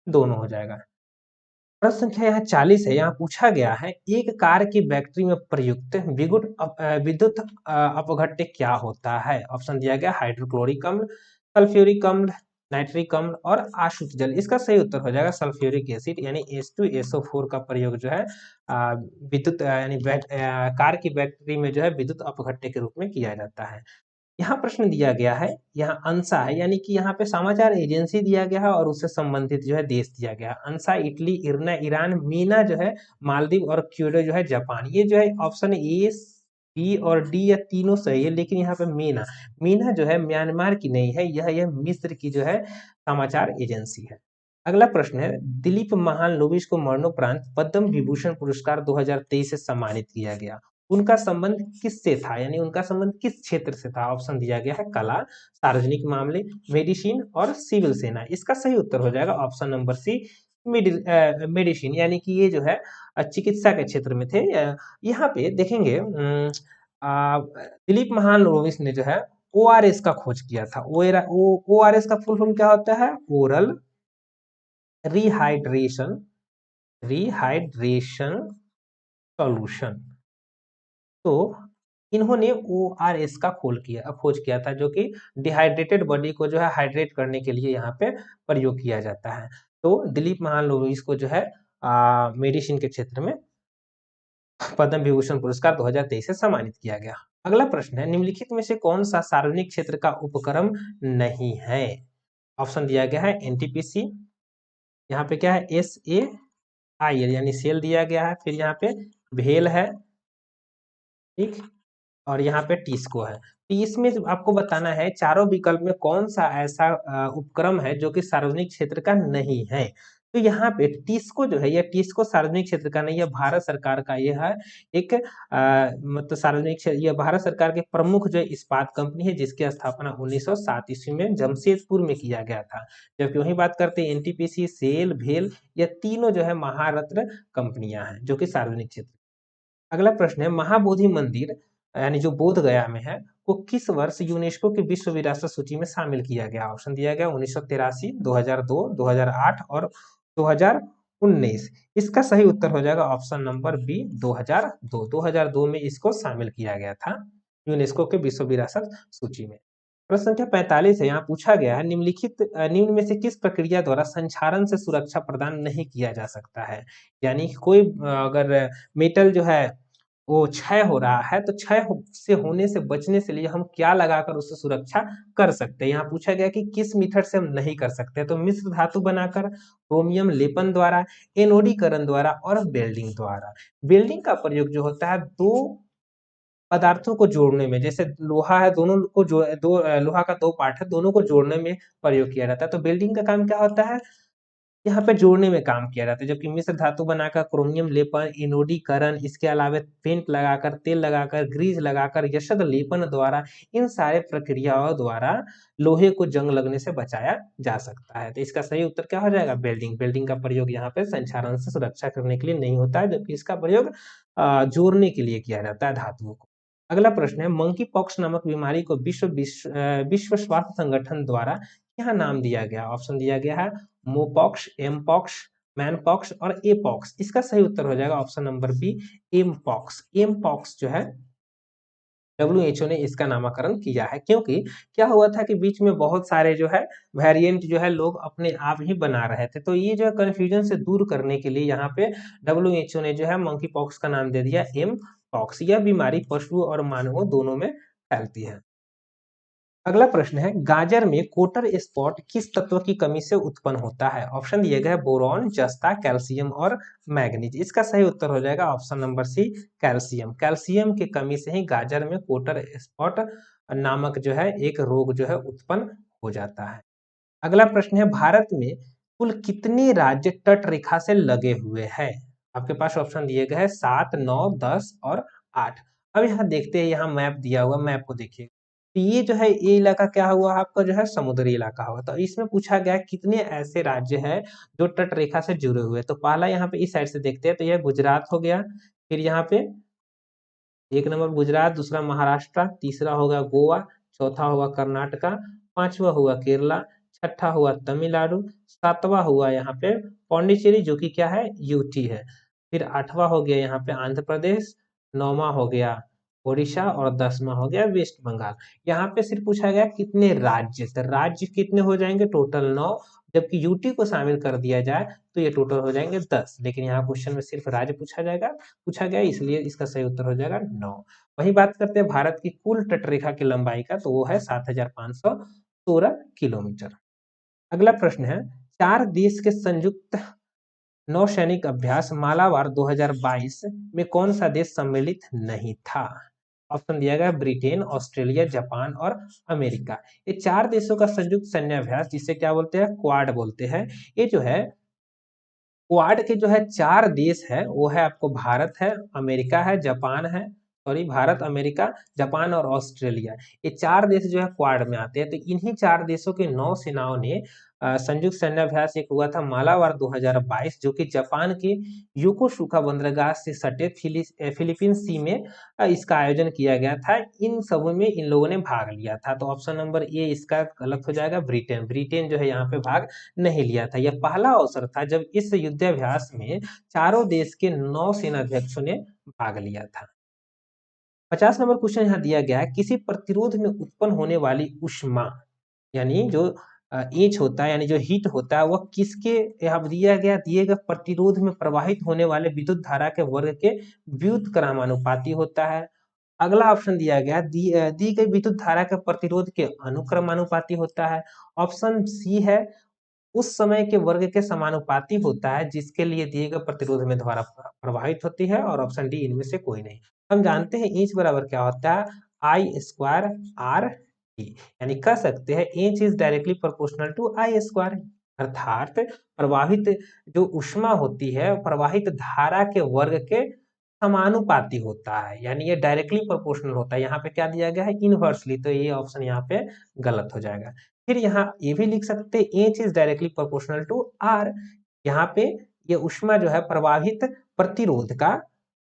दोनों हो जाएगा। प्रश्न संख्या यहाँ 40 है। यहाँ पूछा गया है, एक कार की बैटरी में प्रयुक्त विद्युत अपघट्य क्या होता है? ऑप्शन दिया गया हाइड्रोक्लोरिक अम्ल, सल्फ्यूरिक अम्ल, नाइट्रिक अम्ल और आशुत जल। इसका सही उत्तर हो जाएगा सल्फ्यूरिक एसिड यानी H2SO4 का प्रयोग जो है विद्युत यानी कार की बैटरी में जो है विद्युत अपघट्य के रूप में किया जाता है। यहाँ प्रश्न दिया गया है, यहाँ अंसा है यानी कि यहाँ पे समाचार एजेंसी दिया गया है और उससे संबंधित जो है देश दिया गया है। अंसा इटली, इरना ईरान, मीना जो है मालदीव और क्यूडो जो है जापान। ये जो है ऑप्शन ए, बी और डी या तीनों सही है, लेकिन यहाँ पे मीना जो है म्यांमार की नहीं है, यह मिस्र की जो है समाचार एजेंसी है। अगला प्रश्न है, दिलीप महान लोबिश को मरणोपरांत पद्म विभूषण पुरस्कार 2023 से सम्मानित किया गया। उनका संबंध किससे था, यानी उनका संबंध किस क्षेत्र से था? ऑप्शन दिया गया है कला, सार्वजनिक मामले, मेडिसिन और सिविल सेना। इसका सही उत्तर हो जाएगा ऑप्शन नंबर सी, मेडिसिन, यानी कि ये जो है चिकित्सा के क्षेत्र में थे। यहाँ पे देखेंगे दिलीप महान लोबिश ने जो है ORS का खोज किया था। ORS का फुल फॉर्म क्या होता है? Oral rehydration solution. तो इन्होंने ORS का खोज किया था, जो कि डिहाइड्रेटेड बॉडी को जो है हाइड्रेट करने के लिए यहाँ पे प्रयोग किया जाता है। तो दिलीप महालनोबिस को जो है मेडिसिन के क्षेत्र में पद्म विभूषण पुरस्कार 2023 से सम्मानित किया गया। अगला प्रश्न है, निम्नलिखित में से कौन सा सार्वजनिक क्षेत्र का उपक्रम नहीं है? ऑप्शन दिया गया है एनटीपीसी, यहाँ पे क्या है SAIL यानी सेल दिया गया है, फिर यहाँ पे भेल है, ठीक, और यहाँ पे टिस्को है। तो इसमें आपको बताना है चारों विकल्प में कौन सा ऐसा उपक्रम है जो कि सार्वजनिक क्षेत्र का नहीं है। तो यहाँ पे टिस्को जो है, यह टिस्को सार्वजनिक क्षेत्र का नहीं है, भारत सरकार का यह है एक मतलब सार्वजनिक क्षेत्र, यह भारत सरकार के प्रमुख जो इस्पात कंपनी है, जिसकी स्थापना 1907 ईस्वी में जमशेदपुर में किया गया था। जबकि वही बात करते हैं एनटीपीसी, सेल, भेल, यह तीनों जो है महारत्न कंपनियां हैं जो कि सार्वजनिक क्षेत्र। अगला प्रश्न है, महाबोधि मंदिर यानी जो बोध गया में है, को किस वर्ष यूनेस्को की विश्व विरासत सूची में शामिल किया गया? ऑप्शन दिया गया 1983, 2002, 2008 और 2019। इसका सही उत्तर हो जाएगा ऑप्शन नंबर बी 2002। 2002 में इसको शामिल किया गया था यूनेस्को के विश्व विरासत सूची में। प्रश्न संख्या 45 है, यहाँ पूछा गया है, निम्न में से किस प्रक्रिया द्वारा संक्षारण से सुरक्षा प्रदान नहीं किया जा सकता है? यानी कोई अगर मेटल जो है वो क्षय हो रहा है, तो से होने से बचने से लिए हम क्या लगाकर उससे सुरक्षा कर सकते हैं? यहाँ पूछा गया कि किस मेथड से हम नहीं कर सकते, तो मिश्र धातु बनाकर, क्रोमियम लेपन द्वारा, एनोडीकरण द्वारा और वेल्डिंग द्वारा। वेल्डिंग का प्रयोग जो होता है दो पदार्थों को जोड़ने में, जैसे लोहा है, दोनों को जो लोहा का दो पार्ट है, दोनों को जोड़ने में प्रयोग किया जाता है। तो वेल्डिंग का काम क्या होता है? यहाँ पे जोड़ने में काम किया जाता है। जबकि मिश्र धातु बनाकर, क्रोमियम लेपन, एनोडीकरण, इसके अलावा पेंट लगाकर, तेल लगाकर, ग्रीज लगाकर, यशद लेपन द्वारा, इन सारे प्रक्रियाओं द्वारा लोहे को जंग लगने से बचाया जा सकता है। तो इसका सही उत्तर क्या हो जाएगा? वेल्डिंग। वेल्डिंग का प्रयोग यहाँ पे संक्षारण से सुरक्षा करने के लिए नहीं होता है, जबकि इसका प्रयोग जोड़ने के लिए किया जाता है धातुओं को। अगला प्रश्न है, मंकी पॉक्स नामक बीमारी को विश्व स्वास्थ्य संगठन द्वारा क्या नाम दिया गया? ऑप्शन दिया गया है मोपॉक्स, एमपॉक्स, मैनपॉक्स और एपॉक्स। इसका सही उत्तर हो जाएगा option number B mpox. Mpox जो है WHO ने इसका नामकरण किया है, क्योंकि क्या हुआ था कि बीच में बहुत सारे जो है वेरिएंट जो है लोग अपने आप ही बना रहे थे। तो ये जो है कंफ्यूजन से दूर करने के लिए यहाँ पे WHO ने जो है मंकी पॉक्स का नाम दे दिया एम पॉक्स। यह बीमारी पशुओं और मानवों दोनों में फैलती है। अगला प्रश्न है, गाजर में कोटर स्पॉट किस तत्व की कमी से उत्पन्न होता है? ऑप्शन दिए गए बोरॉन, जस्ता, कैल्शियम और मैग्नीज। इसका सही उत्तर हो जाएगा option number C calcium. Calcium की कमी से ही गाजर में कोटर स्पॉट नामक जो है एक रोग जो है उत्पन्न हो जाता है। अगला प्रश्न है, भारत में कुल कितने राज्य तट रेखा से लगे हुए हैं? आपके पास ऑप्शन दिए गए हैं 7, 9, 10 और 8। अब यहाँ देखते हैं, यहाँ मैप दिया हुआ, मैप को देखिए। तो ये जो है ये इलाका क्या हुआ आपका जो है समुद्री इलाका हुआ। तो इसमें पूछा गया कितने ऐसे राज्य हैं जो तट रेखा से जुड़े हुए। तो पहला यहाँ पे इस साइड से देखते हैं, तो यह गुजरात हो गया, फिर यहाँ पे एक नंबर गुजरात, दूसरा महाराष्ट्र, तीसरा होगा गोवा, चौथा होगा कर्नाटका, पांचवा हुआ केरला, छठा हुआ तमिलनाडु, सातवां हुआ यहाँ पे पौंडीचेरी जो कि क्या है यूटी है, फिर आठवां हो गया यहाँ पे आंध्र प्रदेश, नौवां हो गया ओडिशा और 10वां हो गया वेस्ट बंगाल। यहाँ पे सिर्फ पूछा गया कितने राज्य, तो राज्य कितने हो जाएंगे टोटल 9, जबकि यूटी को शामिल कर दिया जाए तो ये टोटल हो जाएंगे 10। लेकिन यहाँ क्वेश्चन में सिर्फ राज्य पूछा गया, इसलिए इसका सही उत्तर हो जाएगा 9। वही बात करते हैं भारत की कुल तटरेखा की लंबाई का, तो वो है 7516 किलोमीटर। अगला प्रश्न है, चार देश के संयुक्त नौसैनिक अभ्यास मालाबार 2022 में कौन सा देश सम्मिलित नहीं था? ऑप्शन दिया गया ब्रिटेन, ऑस्ट्रेलिया, जापान और अमेरिका। ये चार देशों का संयुक्त सैन्य अभ्यास, जिसे क्या बोलते हैं क्वाड बोलते हैं। ये जो है क्वाड के जो है चार देश है, वो है आपको भारत है, अमेरिका है, जापान है, सॉरी भारत, अमेरिका, जापान और ऑस्ट्रेलिया। ये चार देश जो है क्वाड में आते हैं। तो इन्हीं चार देशों के नौसेनाओं ने संयुक्त सैन्य अभ्यास एक हुआ था मालाबार 2022, जो कि जापान के योकोसुका बंदरगाह से सटे फिलीपींस सी में इसका आयोजन किया गया था। इन सब में इन लोगों ने भाग लिया था। तो ऑप्शन नंबर ए इसका गलत हो जाएगा, ब्रिटेन। ब्रिटेन जो है यहाँ पे भाग नहीं लिया था। यह पहला अवसर था जब इस युद्धाभ्यास में चारों देश के नौसेना अध्यक्षों ने भाग लिया था। 50 नंबर क्वेश्चन यहाँ दिया गया है, किसी प्रतिरोध में उत्पन्न होने वाली ऊष्मा, यानी जो ईच होता है, यानी जो हीट होता है, वह किसके यहाँ दिए गए प्रतिरोध में प्रवाहित होने वाले विद्युत धारा के वर्ग के व्युत्क्रमानुपाती होता है। अगला ऑप्शन दिया गया, दी गई विद्युत धारा के प्रतिरोध के अनुक्रमानुपाती होता है। ऑप्शन सी है, उस समय के वर्ग के समानुपाती होता है जिसके लिए दिए गए प्रतिरोध में धारा प्रवाहित होती है। और ऑप्शन डी इनमें से कोई नहीं। हम जानते हैं इंच बराबर क्या होता है, आई स्क्वायर आर टी, यानी कह सकते हैं inch is directly proportional to I square, अर्थात प्रवाहित जो ऊष्मा होती है प्रवाहित धारा के वर्ग के समानुपाती होता है, यानी ये डायरेक्टली प्रोपोर्शनल होता है। यहाँ पे क्या दिया गया है, इनवर्सली, तो ये ऑप्शन यहाँ पे गलत हो जाएगा। फिर यहाँ ये भी लिख सकते हैं H is directly proportional to R, यहाँ पे ये ऊष्मा जो है प्रवाहित प्रतिरोध का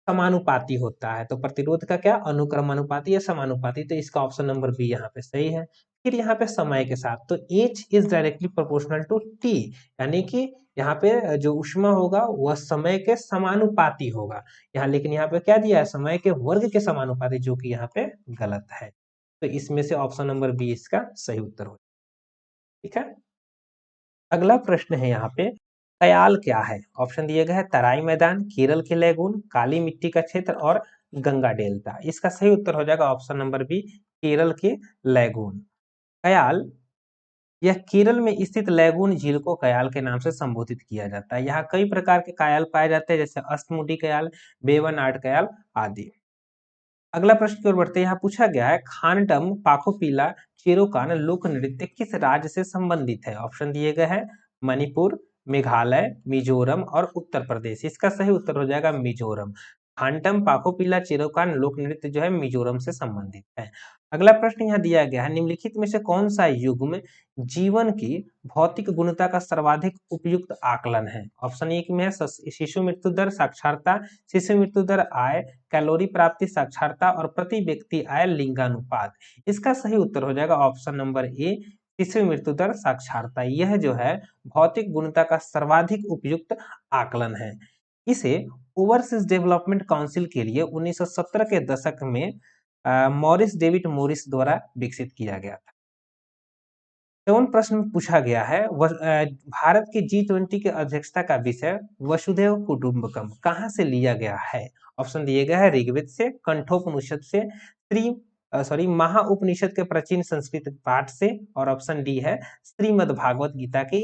समानुपाती होता है। तो प्रतिरोध का क्या, अनुक्रमानुपाती या समानुपाती, तो इसका ऑप्शन नंबर बी यहाँ पे सही है। फिर यहाँ पे समय के साथ, तो H is directly proportional to T, यानी कि यहाँ पे जो ऊष्मा होगा वह समय के समानुपाती होगा यहाँ, लेकिन यहाँ पे क्या दिया है, समय के वर्ग के समानुपाती, जो कि यहाँ पे गलत है। तो इसमें से ऑप्शन नंबर बी इसका सही उत्तर हो, ठीक है। अगला प्रश्न है यहाँ पे, कयाल क्या है। ऑप्शन दिए गए हैं, तराई मैदान, केरल के लैगून, काली मिट्टी का क्षेत्र और गंगा डेल्टा। इसका सही उत्तर हो जाएगा ऑप्शन नंबर बी, केरल के लैगून। कयाल, यह केरल में स्थित लैगून झील को कयाल के नाम से संबोधित किया जाता है। यहाँ कई प्रकार के कयाल पाए जाते हैं, जैसे अष्टमुडी कयाल, बेवनाड कयाल आदि। अगला प्रश्न की ओर बढ़ते हैं। यहाँ पूछा गया है, खानडम पाखोपीला चेरोकान लोक नृत्य किस राज्य से संबंधित है। ऑप्शन दिए गए हैं, मणिपुर, मेघालय, मिजोरम और उत्तर प्रदेश। इसका सही उत्तर हो जाएगा मिजोरम। खानटम पाखोपीला चेरोकान लोक नृत्य जो है मिजोरम से संबंधित है। अगला प्रश्न यहाँ दिया गया है, निम्नलिखित में से कौन सा युग्म जीवन की भौतिक गुणता का सर्वाधिक उपयुक्त आकलन है। ऑप्शन एक में है शिशु मृत्यु दर, साक्षरता, शिशु मृत्यु दर, आय, कैलोरी प्राप्ति, साक्षरता और प्रति व्यक्ति आय लिंगानुपात। इसका सही उत्तर हो जाएगा ऑप्शन नंबर ए, शिशु मृत्यु दर, साक्षरता। यह जो है भौतिक गुणता का सर्वाधिक उपयुक्त आकलन है। इसे ओवरसीज डेवलपमेंट काउंसिल के लिए 1970 के दशक में मॉरिस डेविड मॉरिस द्वारा विकसित किया गया था। चौवन प्रश्न पूछा गया है, भारत की G20 के अध्यक्षता का विषय वसुधैव कुटुंबकम कहाँ से लिया गया है। ऑप्शन दिए गए हैं, ऋग्वेद से, कंठोपनिषद से, महाउपनिषद के प्राचीन संस्कृत पाठ से, और ऑप्शन डी है श्रीमद् भागवत गीता के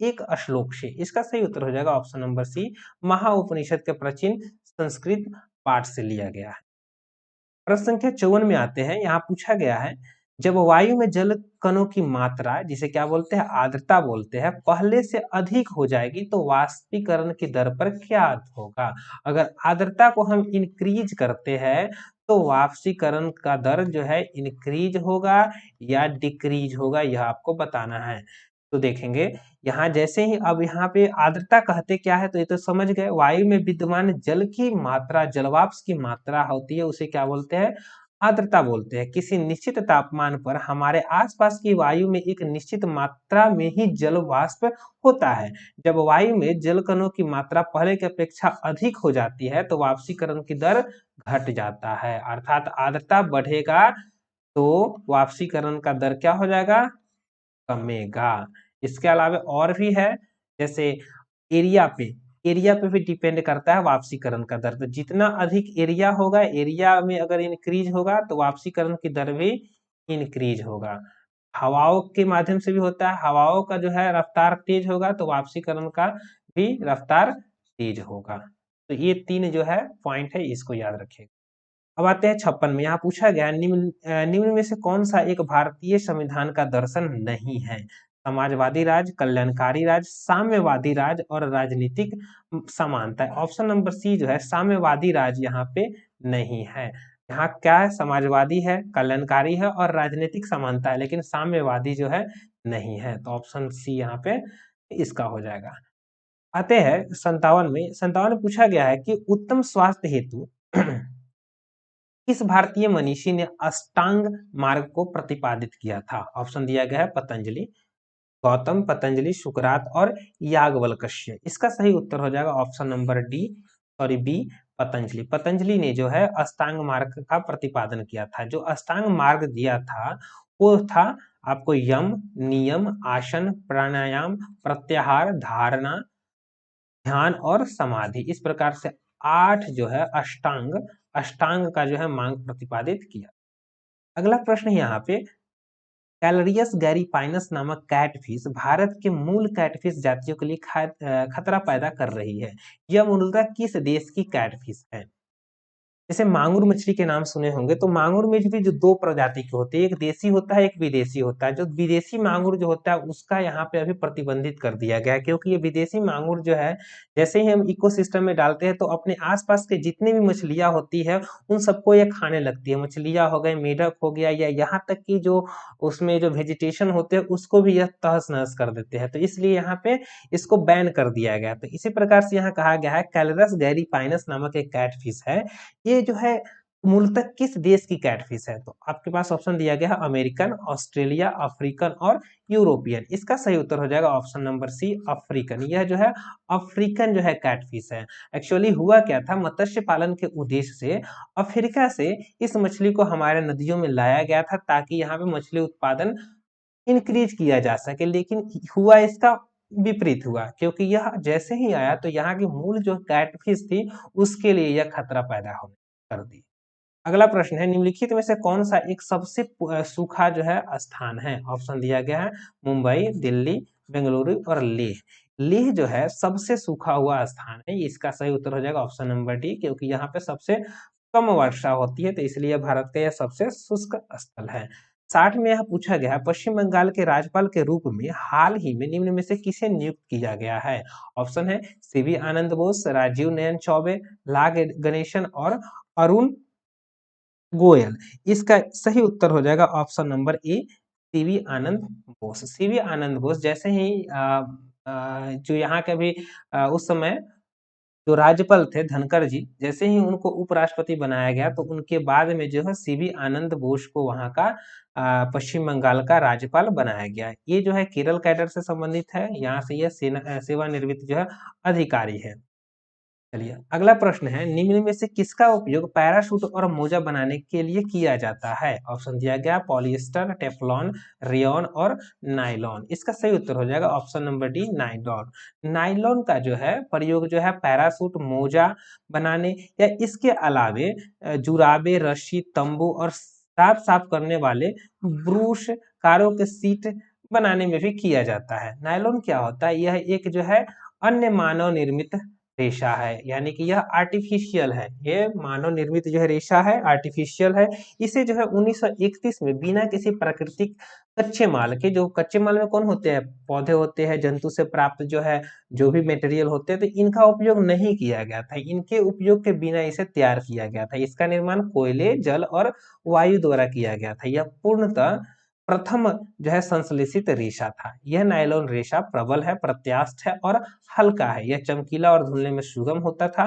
एक श्लोक से। इसका सही उत्तर हो जाएगा ऑप्शन नंबर सी, महाउपनिषद के प्राचीन संस्कृत पाठ से लिया गया है। प्रश्न संख्या 54 में आते हैं। यहाँ पूछा गया है, जब वायु में जल कणों की मात्रा, जिसे क्या बोलते हैं, आर्द्रता बोलते हैं, पहले से अधिक हो जाएगी तो वाष्पीकरण की दर पर क्या होगा। अगर आर्द्रता को हम इंक्रीज करते हैं तो वाष्पीकरण का दर जो है इंक्रीज होगा या डिक्रीज होगा, यह आपको बताना है। तो देखेंगे यहाँ जैसे ही, अब यहाँ पे आर्द्रता कहते क्या है, तो ये तो समझ गए, वायु में विद्यमान जल की मात्रा, जलवाष्प की मात्रा होती है, उसे क्या बोलते हैं, आर्द्रता बोलते हैं। किसी निश्चित तापमान पर हमारे आसपास की वायु में एक निश्चित मात्रा में ही जल वाष्प होता है। जब वायु में जल कणों की मात्रा पहले की अपेक्षा अधिक हो जाती है तो वाष्पीकरण की दर घट जाता है, अर्थात आर्द्रता बढ़ेगा तो वाष्पीकरण का दर क्या हो जाएगा, कमेगा। इसके अलावा और भी है, जैसे एरिया पे भी डिपेंड करता है वाष्पीकरण का दर। तो जितना अधिक एरिया होगा, एरिया में अगर इंक्रीज होगा तो वाष्पीकरण की दर भी इंक्रीज होगा। हवाओं के माध्यम से भी होता है, हवाओं का जो है रफ्तार तेज होगा तो वाष्पीकरण का भी रफ्तार तेज होगा। तो ये तीन जो है पॉइंट है, इसको याद रखिएगा। अब आते हैं 56 में। यहाँ पूछा गया, निम्न में से कौन सा एक भारतीय संविधान का दर्शन नहीं है। समाजवादी राज, कल्याणकारी राज, साम्यवादी राज और राजनीतिक समानता। ऑप्शन नंबर सी जो है साम्यवादी राज यहाँ पे नहीं है। यहाँ क्या है, समाजवादी है, कल्याणकारी है और राजनीतिक समानता है, लेकिन साम्यवादी जो है नहीं है। तो ऑप्शन सी यहाँ पे इसका हो जाएगा। आते हैं 57 में। 57 में पूछा गया है कि उत्तम स्वास्थ्य हेतु किस भारतीय मनीषी ने अष्टांग मार्ग को प्रतिपादित किया था। ऑप्शन दिया गया है, पतंजलि, गौतम, पतंजलि, सुकरात और याज्ञवल्क्य। इसका सही उत्तर हो जाएगा option number D, B, Patanjali. Patanjali ने जो है अष्टांग मार्ग का प्रतिपादन किया था। जो अष्टांग मार्ग दिया था वो था आपको यम, नियम, आसन, प्राणायाम, प्रत्याहार, धारणा, ध्यान और समाधि। इस प्रकार से 8 जो है अष्टांग अष्टांग का जो है मार्ग प्रतिपादित किया। अगला प्रश्न यहाँ पे, कैलरियस गैरीपाइनस नामक कैटफिश भारत के मूल कैटफिश जातियों के लिए खतरा पैदा कर रही है। यह मूलतः किस देश की कैटफिश है? जैसे मांगुर मछली के नाम सुने होंगे, तो मांगुर में भी जो दो प्रजाति के होते हैं, एक देसी होता है, एक विदेशी होता है। जो विदेशी मांगुर जो होता है उसका यहाँ पे अभी प्रतिबंधित कर दिया गया है, क्योंकि ये विदेशी मांगुर जो है जैसे ही हम इकोसिस्टम में डालते हैं तो अपने आसपास के जितने भी मछलियां होती है उन सबको ये खाने लगती है। मछलियां हो गए, मेढक हो गया, या यहाँ तक कि जो उसमें जो वेजिटेशन होते हैं उसको भी यह तहस नहस कर देते हैं। तो इसलिए यहाँ पे इसको बैन कर दिया गया। तो इसी प्रकार से यहाँ कहा गया है कैलरस गैरीपाइनस नामक एक कैटफिश है, ये जो है मूलतः किस देश की कैटफिश है? तो आपके पास ऑप्शन दिया गया है अमेरिकन, ऑस्ट्रेलिया, अफ्रीकन और यूरोपियन। इसका सही उत्तर हो जाएगा ऑप्शन नंबर सी, अफ्रीकन। यह जो है अफ्रीकन जो है कैटफिश है। एक्चुअली हुआ क्या था, मत्स्य पालन के उद्देश्य से अफ्रीका से इस मछली को हमारे नदियों में लाया गया था, ताकि यहाँ पे मछली उत्पादन इंक्रीज किया जा सके। लेकिन हुआ इसका विपरीत हुआ, क्योंकि यह जैसे ही आया तो यहाँ की मूल जो कैटफिश थी उसके लिए यह खतरा पैदा होने कर दी। अगला प्रश्न है, निम्नलिखित में से कौन सा एक सबसे सूखा जो है स्थान है? ऑप्शन दिया गया है मुंबई, दिल्ली, बेंगलुरु और लेह। लेह जो है सबसे सूखा हुआ स्थान है। इसका सही उत्तर हो जाएगा ऑप्शन नंबर डी, क्योंकि यहाँ पे सबसे कम वर्षा होती है, तो इसलिए भारत का यह सबसे शुष्क स्थल है। 60 में यह पूछा गया है, पश्चिम बंगाल के राज्यपाल के रूप में हाल ही में निम्न में से किसे नियुक्त किया गया है? ऑप्शन है सीवी आनंद बोस, राजीव नयन चौबे, ला गणेशन और अरुण गोयल। इसका सही उत्तर हो जाएगा option number A, C V Anand Bose. C V Anand Bose जैसे ही जो यहाँ के भी उस समय जो राज्यपाल थे धनखड़ जी, जैसे ही उनको उपराष्ट्रपति बनाया गया तो उनके बाद में जो है सीवी आनंद बोस को वहाँ का पश्चिम बंगाल का राज्यपाल बनाया गया। ये जो है केरल कैडर से संबंधित है। यहाँ से यह सेवानिवृत्त जो है अधिकारी है। चलिए अगला प्रश्न है, निम्न में से किसका उपयोग पैराशूट और मोजा बनाने के लिए किया जाता है? ऑप्शन दिया गया पॉलिएस्टर, टेफ्लॉन, रेयॉन और नायलॉन। इसका सही उत्तर हो जाएगा option number D, nylon. Nylon का जो है प्रयोग जो है पैराशूट, मोजा बनाने या इसके अलावे जुराबे, रस्सी, तंबू और साफ साफ करने वाले ब्रूश, कारों के सीट बनाने में भी किया जाता है। नायलॉन क्या होता है? यह एक जो है अन्य मानव निर्मित रेशा है, यानी कि यह आर्टिफिशियल है। ये मानव निर्मित जो है रेशा है, आर्टिफिशियल है। इसे जो है 1931 में बिना किसी प्राकृतिक कच्चे माल के, जो कच्चे माल में कौन होते हैं? पौधे होते हैं, जंतु से प्राप्त जो है जो भी मटेरियल होते हैं, तो इनका उपयोग नहीं किया गया था। इनके उपयोग के बिना इसे तैयार किया गया था। इसका निर्माण कोयले, जल और वायु द्वारा किया गया था। यह पूर्णतः प्रथम जो है संश्लेषित रेशा था। यह नायलॉन रेशा प्रबल है, प्रत्यास्थ है और हल्का है। यह चमकीला और धुलने में सुगम होता था,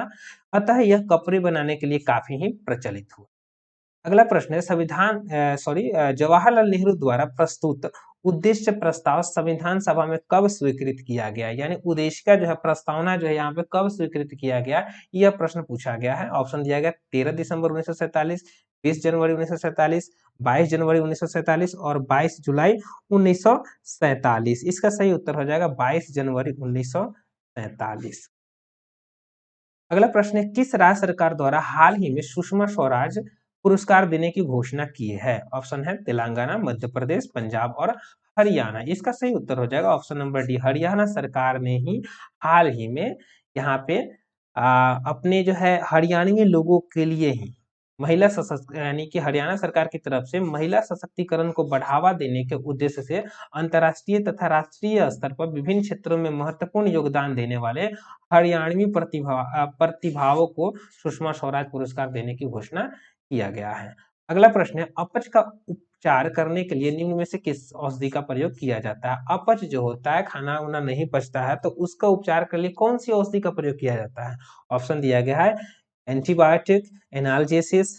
अतः यह कपड़े बनाने के लिए काफी ही प्रचलित हुआ। अगला प्रश्न है, जवाहरलाल नेहरू द्वारा प्रस्तुत उद्देश्य प्रस्ताव संविधान सभा में कब स्वीकृत किया गया? यानी उद्देश्य का जो है प्रस्तावना जो है यहाँ पे कब स्वीकृत किया गया, यह प्रश्न पूछा गया है। ऑप्शन दिया गया 13 दिसंबर 1947, 20 जनवरी 1947, 22 जनवरी 1947 और 22 जुलाई 1947। इसका सही उत्तर हो जाएगा 22 जनवरी 1947। अगला प्रश्न है, किस राज्य सरकार द्वारा हाल ही में सुषमा स्वराज पुरस्कार देने की घोषणा की है? ऑप्शन है तेलंगाना, मध्य प्रदेश, पंजाब और हरियाणा। इसका सही उत्तर हो जाएगा ऑप्शन नंबर डी, हरियाणा सरकार ने ही हाल ही में यहाँ पे अपने जो है हरियाणवी लोगों के लिए ही महिला सशक्त, यानी कि हरियाणा सरकार की तरफ से महिला सशक्तिकरण को बढ़ावा देने के उद्देश्य से अंतर्राष्ट्रीय तथा राष्ट्रीय स्तर पर विभिन्न क्षेत्रों में महत्वपूर्ण योगदान देने वाले हरियाणवी प्रतिभाओं को सुषमा स्वराज पुरस्कार देने की घोषणा किया गया है। अगला प्रश्न है, अपच का उपचार करने के लिए निम्न में से किस औषधि का प्रयोग किया जाता है? अपच जो होता है, खाना वाना नहीं पचता है, तो उसका उपचार के लिए कौन सी औषधि का प्रयोग किया जाता है? ऑप्शन दिया गया है एंटीबायोटिक, एनाल्जेसिस,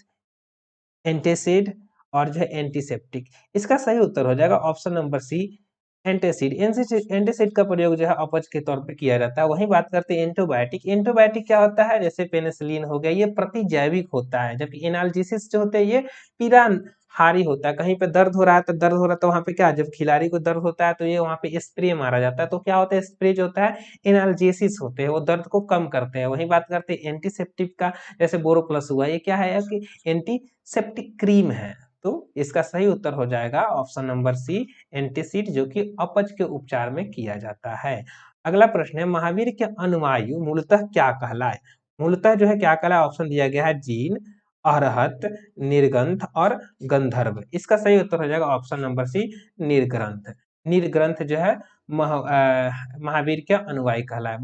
एंटासिड और जो है एंटीसेप्टिक। इसका सही उत्तर हो जाएगा option number C, antacid, antacid का प्रयोग जो है अपच के तौर पे किया जाता है। वहीं बात करते हैं एंटीबायोटिक। एंटीबायोटिक क्या होता है, जैसे पेनिसिलिन हो गया, ये प्रतिजैविक होता है, जबकि एनाल्जेसिस जो होते हैं ये पीड़ाहारी होता है। कहीं पे दर्द हो रहा है तो वहां पे क्या, जब खिलाड़ी को दर्द होता है तो ये वहां पे स्प्रे मारा जाता है, तो क्या होता है, स्प्रे जो होता है एनाल्जेसिस होते हैं, वो दर्द को कम करते हैं। वहीं बात करते हैं एंटीसेप्टिक का, जैसे बोरोप्लस हुआ, ये क्या है कि एंटीसेप्टिक क्रीम है। तो इसका सही उत्तर हो जाएगा ऑप्शन नंबर सी, एंटीसिड, जो कि अपच के उपचार में किया जाता है। अगला प्रश्न है, महावीर के अनुयायी मूलतः क्या कहलाए। मूलतः जो है क्या कहलाए, ऑप्शन दिया गया है जीन, अरहत, निर्ग्रंथ और गंधर्व। इसका सही उत्तर हो जाएगा ऑप्शन नंबर सी, निर्ग्रंथ। निर्ग्रंथ जो है महावीर के अनुयायी कहलाए।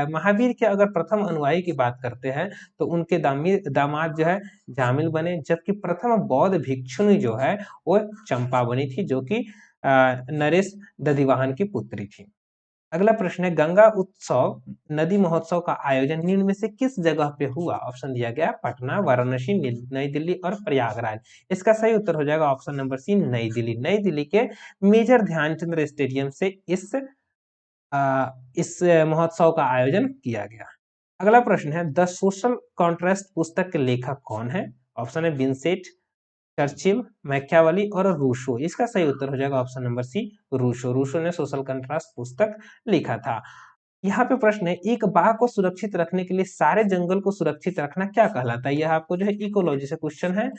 महावीर के अगर प्रथम अनुयायी की बात करते हैं तो उनके दामाद जो है जामिल बने, जबकि प्रथम बौद्ध भिक्षुणी जो है वो चंपा बनी थी, जो कि नरेश दधिवाहन की पुत्री थी। अगला प्रश्न है, गंगा उत्सव नदी महोत्सव का आयोजन निम्न में से किस जगह पे हुआ। ऑप्शन दिया गया पटना, वाराणसी, नई दिल्ली और प्रयागराज। इसका सही उत्तर हो जाएगा ऑप्शन नंबर सी, नई दिल्ली। नई दिल्ली के मेजर ध्यानचंद स्टेडियम से इस महोत्सव का आयोजन किया गया। अगला प्रश्न है, द सोशल कॉन्ट्रास्ट पुस्तक के लेखक कौन है। ऑप्शन है विंसेंट चर्चिल, मैकियावेली और रूसो। इसका सही उत्तर हो जाएगा option number C, Rousseau. Rousseau ने सोशल कंट्रास्ट पुस्तक लिखा था। यहाँ पे प्रश्न है, एक बाघ को सुरक्षित रखने के लिए सारे जंगल को सुरक्षित रखना क्या कहलाता है। यह आपको जो है इकोलॉजी से क्वेश्चन है,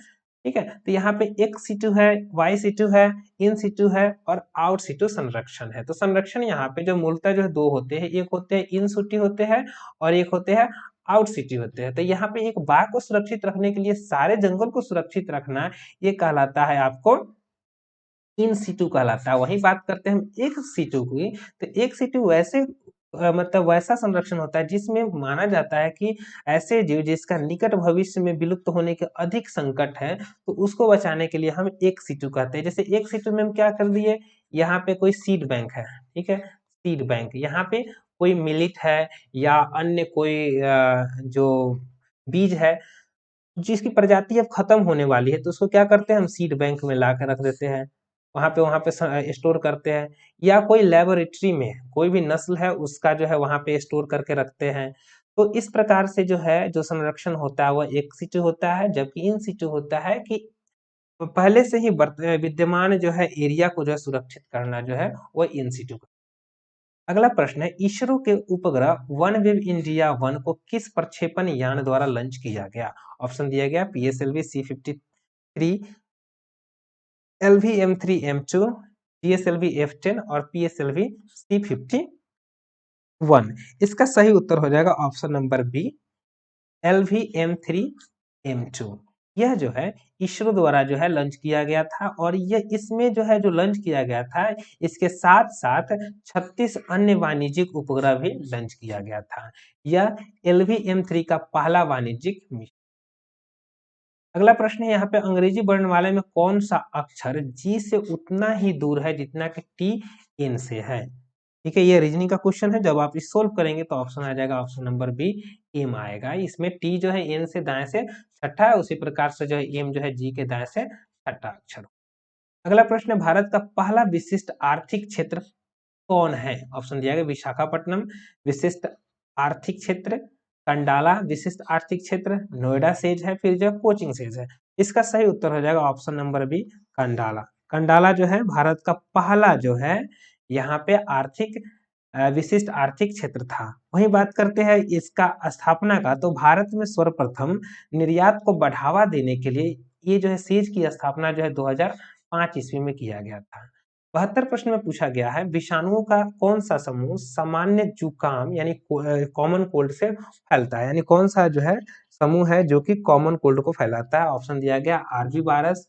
ठीक है। तो यहाँ पे एक्स सीटू है, वाई सीटू है, इन सीटू है और आउट सीटू संरक्षण है। तो संरक्षण यहाँ पे जो मूलतः जो है दो होते हैं, एक होते हैं इन सिटी होते हैं और एक होते हैं आउट सिटी होते हैं। तो यहाँ पे एक बाघ को सुरक्षित रखने के लिए सारे जंगल को सुरक्षित रखना, ये कहलाता है आपको इन सिटू कहलाता है। वही बात करते हैं हम एक सिटू की, तो एक सिटू वैसे मतलब वैसा संरक्षण होता है जिसमें माना जाता है कि ऐसे जीव जिसका निकट भविष्य में विलुप्त होने के अधिक संकट है, तो उसको बचाने के लिए हम एक सिटू कहते हैं। जैसे एक सिटू में हम क्या कर दिए, यहाँ पे कोई सीड बैंक है, ठीक है, सीड बैंक, यहाँ पे कोई मिलिट है या अन्य कोई जो बीज है जिसकी प्रजाति अब खत्म होने वाली है, तो उसको क्या करते हैं, हम सीड बैंक में ला कर रख देते हैं, वहां पे स्टोर करते हैं। या कोई लेबोरेटरी में कोई भी नस्ल है उसका जो है वहां पे स्टोर करके रखते हैं। तो इस प्रकार से जो है जो संरक्षण होता है वह एक सिटू होता है, जबकि इन सिटू होता है कि पहले से ही विद्यमान जो है एरिया को जो है सुरक्षित करना जो है वो इन सिटू। अगला प्रश्न है, इसरो के उपग्रह वन वेब इंडिया 1 को किस प्रक्षेपण यान द्वारा लॉन्च किया गया। ऑप्शन दिया गया PSLV C53, LV-M3M2, PSLV F10 और PSLV C51। इसका सही उत्तर हो जाएगा ऑप्शन नंबर बी, LV-M3M2। यह जो है इसरो द्वारा जो है लॉन्च किया गया था, और यह इसमें जो है जो लॉन्च किया गया था, इसके साथ साथ 36 अन्य वाणिज्यिक उपग्रह भी लॉन्च किया गया था। यह LV-M3 का पहला वाणिज्यिक मिशन। अगला प्रश्न है, यहाँ पे अंग्रेजी वर्णमाला में कौन सा अक्षर जी से उतना ही दूर है जितना कि टी एन से है। ठीक है, ये रीजनिंग का क्वेश्चन है, जब आप इस सोल्व करेंगे तो ऑप्शन आ जाएगा ऑप्शन नंबर बी, एम आएगा। इसमें टी जो है एन से दाएं से छठा है, उसी प्रकार से जो है एम जो है जी के दाएं से छठा अक्षर। अगला प्रश्न है, भारत का पहला विशिष्ट आर्थिक क्षेत्र कौन है। ऑप्शन दिया गया विशाखापट्टनम विशिष्ट आर्थिक क्षेत्र, कंडाला विशिष्ट आर्थिक क्षेत्र, नोएडा सेज है, फिर जो कोचिंग सेज है। इसका सही उत्तर हो जाएगा option number B, Khandala. Khandala जो है भारत का पहला जो है यहाँ पे आर्थिक विशिष्ट आर्थिक क्षेत्र था। वही बात करते हैं इसका स्थापना का, तो भारत में सर्वप्रथम निर्यात को बढ़ावा देने के लिए ये जो है सेज की स्थापना जो है 2005 ईस्वी में किया गया था। 72 प्रश्न में पूछा गया है, विषाणुओं का कौन सा समूह सामान्य जुकाम यानी कॉमन कोल्ड से फैलता है, यानी कौन सा जो है समूह है जो कि कॉमन कोल्ड को फैलाता है। ऑप्शन दिया गया आरवी वायरस,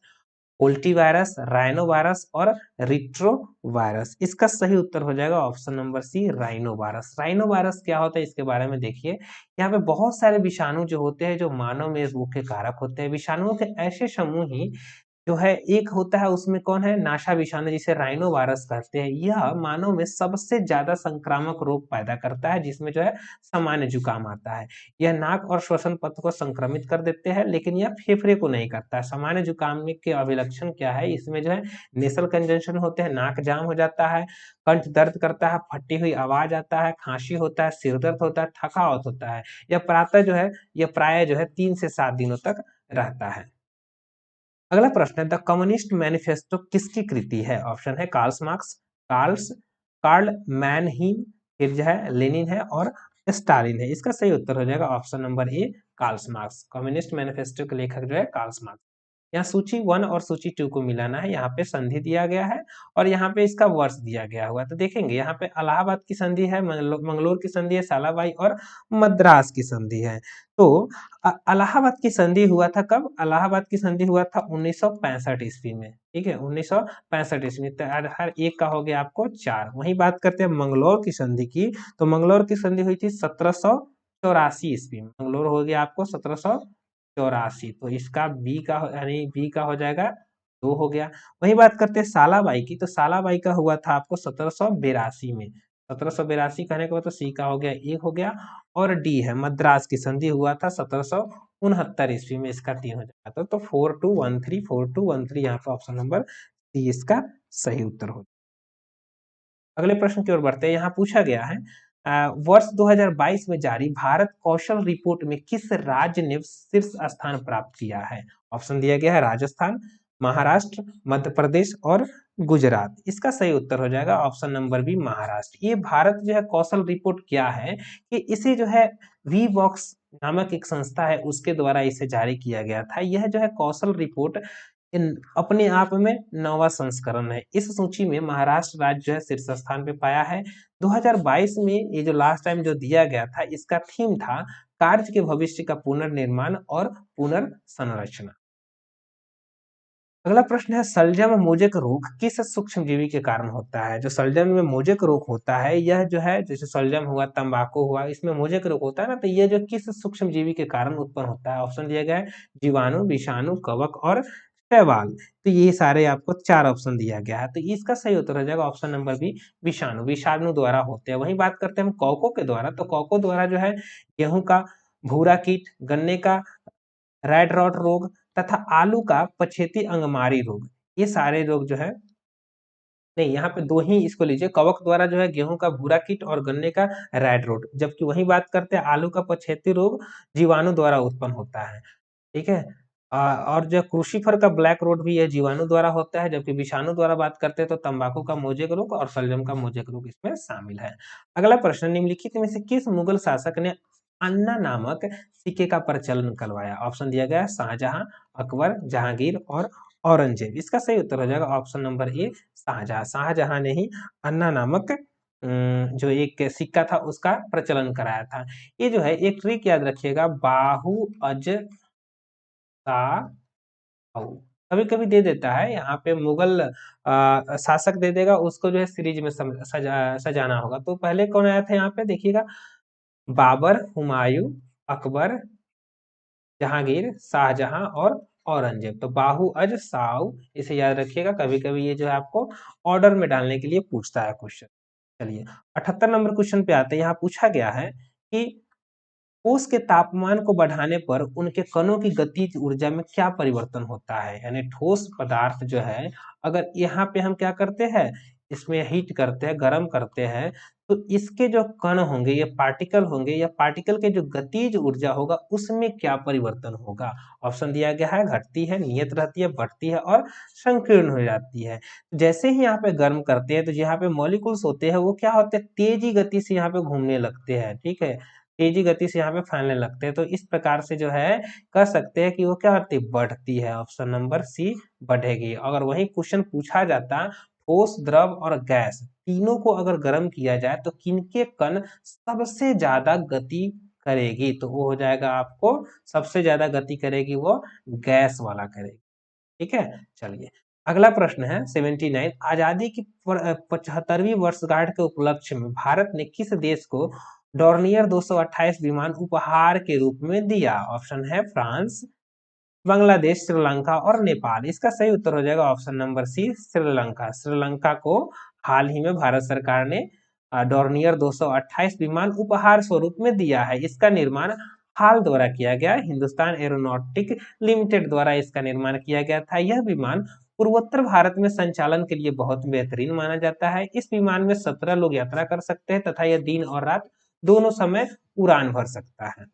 पोल्टी वायरस, राइनो वायरस और रिट्रो वायरस। इसका सही उत्तर हो जाएगा option number C, rhino virus. Rhino virus क्या होता है इसके बारे में देखिए, यहाँ पे बहुत सारे विषाणु जो होते हैं जो मानव में रोग के कारक होते हैं। विषाणुओं के ऐसे समूह ही जो है एक होता है उसमें कौन है, नासा विषाणु जिसे राइनो वायरस कहते हैं। यह मानव में सबसे ज्यादा संक्रामक रोग पैदा करता है, जिसमें जो है सामान्य जुकाम आता है। यह नाक और श्वसन पथ को संक्रमित कर देते हैं, लेकिन यह फेफड़े को नहीं करता है। सामान्य जुकाम में के अभिलक्षण क्या है, इसमें जो है नेसल कंजंक्शन होते हैं, नाक जाम हो जाता है, कंठ दर्द करता है, फटी हुई आवाज आता है, खांसी होता है, सिर दर्द होता है, थकावट होता है। यह प्रातः जो है, यह प्राय जो है 3 से 7 दिनों तक रहता है। अगला प्रश्न है, द कम्युनिस्ट मैनिफेस्टो किसकी कृति है? ऑप्शन है कार्ल्स मार्क्स, कार्ल्स कार्ल मैनहीम, फिर जो है लेनिन है और स्टालिन है। इसका सही उत्तर हो जाएगा ऑप्शन नंबर ए, कार्ल्स मार्क्स। कम्युनिस्ट मैनिफेस्टो के लेखक जो है कार्ल्स मार्क्स। यहाँ सूची 1 और सूची 2 को मिलाना है। यहाँ पे संधि दिया गया है और यहाँ पे इसका वर्ष दिया गया हुआ है। तो देखेंगे यहाँ पे इलाहाबाद की संधि है, मंगलोर की संधि है, सालाबाई और मद्रास की संधि है। तो इलाहाबाद की संधि हुआ था कब? इलाहाबाद की संधि हुआ था 1965 ईस्वी में। ठीक है, 1965 ईस्वी। तो हर एक का हो गया आपको 4। वही बात करते हैं मंगलोर की संधि की, तो मंगलोर की संधि हुई थी 1784 ईस्वी में। मंगलोर हो गया आपको 1784। तो इसका बी का यानी बी का हो जाएगा 2 हो गया। वही बात करते हैं सालाबाई की, तो सालाबाई का हुआ था आपको 1782 में। 1782 कहने के बाद तो सी का हो गया 1 हो गया। और डी है मद्रास की संधि हुआ था 1769 ईस्वी में। इसका 3 हो जाता तो 4213 4213 यहाँ पे ऑप्शन नंबर सी इसका सही उत्तर हो। अगले प्रश्न की ओर बढ़ते हैं। यहाँ पूछा गया है वर्ष 2022 में जारी भारत कौशल रिपोर्ट में किस राज्य ने शीर्ष स्थान प्राप्त किया है? ऑप्शन दिया गया है राजस्थान, महाराष्ट्र, मध्य प्रदेश और गुजरात। इसका सही उत्तर हो जाएगा ऑप्शन नंबर बी, महाराष्ट्र। ये भारत जो है कौशल रिपोर्ट क्या है कि इसे जो है वी बॉक्स नामक एक संस्था है उसके द्वारा इसे जारी किया गया था। यह जो है कौशल रिपोर्ट इन अपने आप में 9वां संस्करण है। इस सूची में महाराष्ट्र राज्य जो है शीर्ष स्थान पे पाया है। 2022 में ये जो लास्ट टाइम जो दिया गया था, इसका थीम था कार्य के भविष्य का पुनर्निर्माण और पुनर्संरचना। अगला प्रश्न है, सलजम मोजेक रोग किस सूक्ष्मजीवी के कारण होता है? जो सलजम में मोजेक रोग होता है, यह जो है जैसे सलजम हुआ, तंबाकू हुआ, इसमें मोजेक रोग होता है ना, तो ये जो किस सूक्ष्मजीवी के कारण उत्पन्न होता है? ऑप्शन दिया गया है जीवाणु, विषाणु, कवक और शैवाल। तो ये सारे आपको 4 ऑप्शन दिया गया है। तो इसका सही उत्तर हो जाएगा ऑप्शन नंबर बी, विषाणु। विषाणु द्वारा होते हैं। वही बात करते हैं हम कौकों के द्वारा, तो कौकों द्वारा जो है गेहूं का भूरा कीट, गन्ने का रेड रॉट रोग तथा आलू का पछेती अंगमारी रोग, ये सारे रोग जो है नहीं, यहाँ पे 2 ही इसको लीजिए। कवक द्वारा जो है गेहूं का भूरा कीट और गन्ने का रेड रोट, जबकि वही बात करते हैं आलू का पछेती रोग जीवाणु द्वारा उत्पन्न होता है। ठीक है, और जो क्रूसीफर का ब्लैक रोट भी है जीवाणु द्वारा होता है, जबकि विषाणु द्वारा बात करते हैं तो तंबाकू का मोजेक रोग और सलजम का मोजेक रोग इसमें शामिल है। अगला प्रश्न, निम्नलिखित में से किस मुगल शासक ने अन्ना नामक सिक्के का प्रचलन करवाया? ऑप्शन दिया गया है शाहजहां, अकबर, जहांगीर और औरंगजेब। इसका सही उत्तर हो जाएगा option number A, Shahjahan. Shahjahan ने ही अन्ना नामक जो एक सिक्का था उसका प्रचलन कराया था। ये जो है एक ट्रिक याद रखिएगा, बाहु अज कभी कभी दे देता है। यहाँ पे मुगल शासक दे देगा, उसको जो है सीरीज में सजाना होगा। तो पहले कौन आया था यहाँ पे देखिएगा, बाबर, हुमायूं, अकबर, जहांगीर, शाहजहां और औरंगजेब। तो बाहु अज साउ, इसे याद रखिएगा। कभी कभी ये जो है आपको ऑर्डर में डालने के लिए पूछता है क्वेश्चन। चलिए 78 नंबर क्वेश्चन पे आते हैं। यहाँ पूछा गया है कि ठोस के तापमान को बढ़ाने पर उनके कणों की गतिज ऊर्जा में क्या परिवर्तन होता है? यानी ठोस पदार्थ जो है, अगर यहाँ पे हम क्या करते हैं, इसमें हीट करते हैं, गर्म करते हैं, तो इसके जो कण होंगे, ये पार्टिकल होंगे, या पार्टिकल के जो गतिज ऊर्जा होगा उसमें क्या परिवर्तन होगा? ऑप्शन दिया गया है घटती है, नियत रहती है, बढ़ती है और संकीर्ण हो जाती है। जैसे ही यहाँ पे गर्म करते हैं तो यहाँ पे मॉलिक्यूल्स होते हैं वो क्या होते हैं, तेजी गति से यहाँ पे घूमने लगते हैं। ठीक है, तेजी गति से यहाँ पे फैलने लगते हैं। तो इस प्रकार से जो है कह सकते हैं कि वो क्या होती है, बढ़ती है। ऑप्शन नंबर सी, बढ़ेगी। अगर वही क्वेश्चन पूछा जाता ठोस, द्रव और गैस तीनों को अगर गर्म किया जाए तो किनके कण सबसे ज्यादा गति करेगी, तो वो हो जाएगा आपको सबसे ज्यादा गति करेगी वो गैस वाला करेगी। ठीक है, चलिए अगला प्रश्न है 79, आजादी की 75वीं वर्षगांठ के उपलक्ष्य में भारत ने किस देश को डॉर्नियर 228 विमान उपहार के रूप में दिया? ऑप्शन है फ्रांस, बांग्लादेश, श्रीलंका और नेपाल। इसका सही उत्तर हो जाएगा option number C, Sri Lanka. Sri Lanka को हाल ही में भारत सरकार ने डॉर्नियर 228 विमान उपहार स्वरूप में दिया है। इसका निर्माण हाल द्वारा किया गया, हिंदुस्तान एरोनॉटिक लिमिटेड द्वारा इसका निर्माण किया गया था। यह विमान पूर्वोत्तर भारत में संचालन के लिए बहुत बेहतरीन माना जाता है। इस विमान में 17 लोग यात्रा कर सकते हैं तथा यह दिन और रात दोनों समय उड़ान भर सकता है।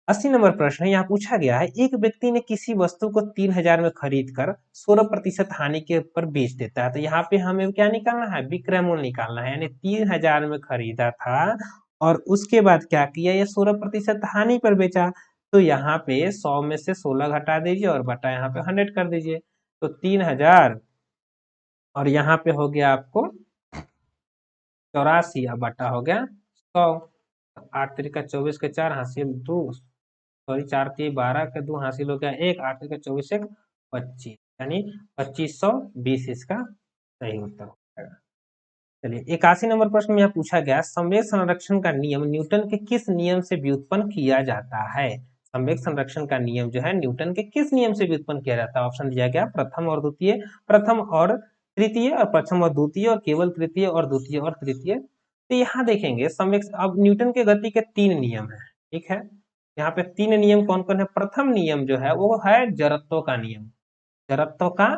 80 नंबर प्रश्न है, यहाँ पूछा गया है, एक व्यक्ति ने किसी वस्तु को 3000 में खरीद कर 16% हानि के ऊपर बेच देता है। तो यहाँ पे हमें क्या निकालना है, विक्रय मूल्य निकालना है। यानी 3000 में खरीदा था और उसके बाद क्या किया, ये 16% हानि पर बेचा। तो यहाँ पे 100 में से 16 घटा दीजिए और बटा यहाँ पे 100 कर दीजिए। तो 3000 और यहाँ पे हो गया आपको 84 और बटा हो गया 100। 8 तरीका 24 के 4 हासिल 2, सॉरी 4 3 12 के 2 हासिल हो गया 1, 8 तरीका 24 1 25, यानी 2520 इसका सही उत्तर हो जाएगा। चलिए 81 नंबर प्रश्न में यहाँ पूछा गया, संवेग संरक्षण का नियम न्यूटन के किस नियम से व्युत्पन्न किया जाता है। संवेग संरक्षण का नियम जो है न्यूटन के किस नियम से व्युत्पन्न किया जाता है। ऑप्शन दिया गया प्रथम और द्वितीय, प्रथम और तृतीय, और प्रथम और द्वितीय, और केवल तृतीय और द्वितीय और तृतीय। तो यहाँ देखेंगे संवेग, अब न्यूटन के गति के 3 नियम है, ठीक है। यहाँ पे 3 नियम कौन कौन है। प्रथम नियम जो है वो है जड़त्व का नियम। जड़त्व का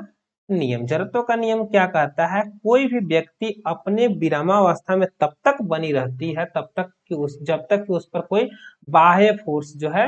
नियम, जड़त्व का नियम क्या कहता है, कोई भी व्यक्ति अपने विरामावस्था में तब तक बनी रहती है तब तक कि जब तक कि उस पर कोई बाह्य फोर्स जो है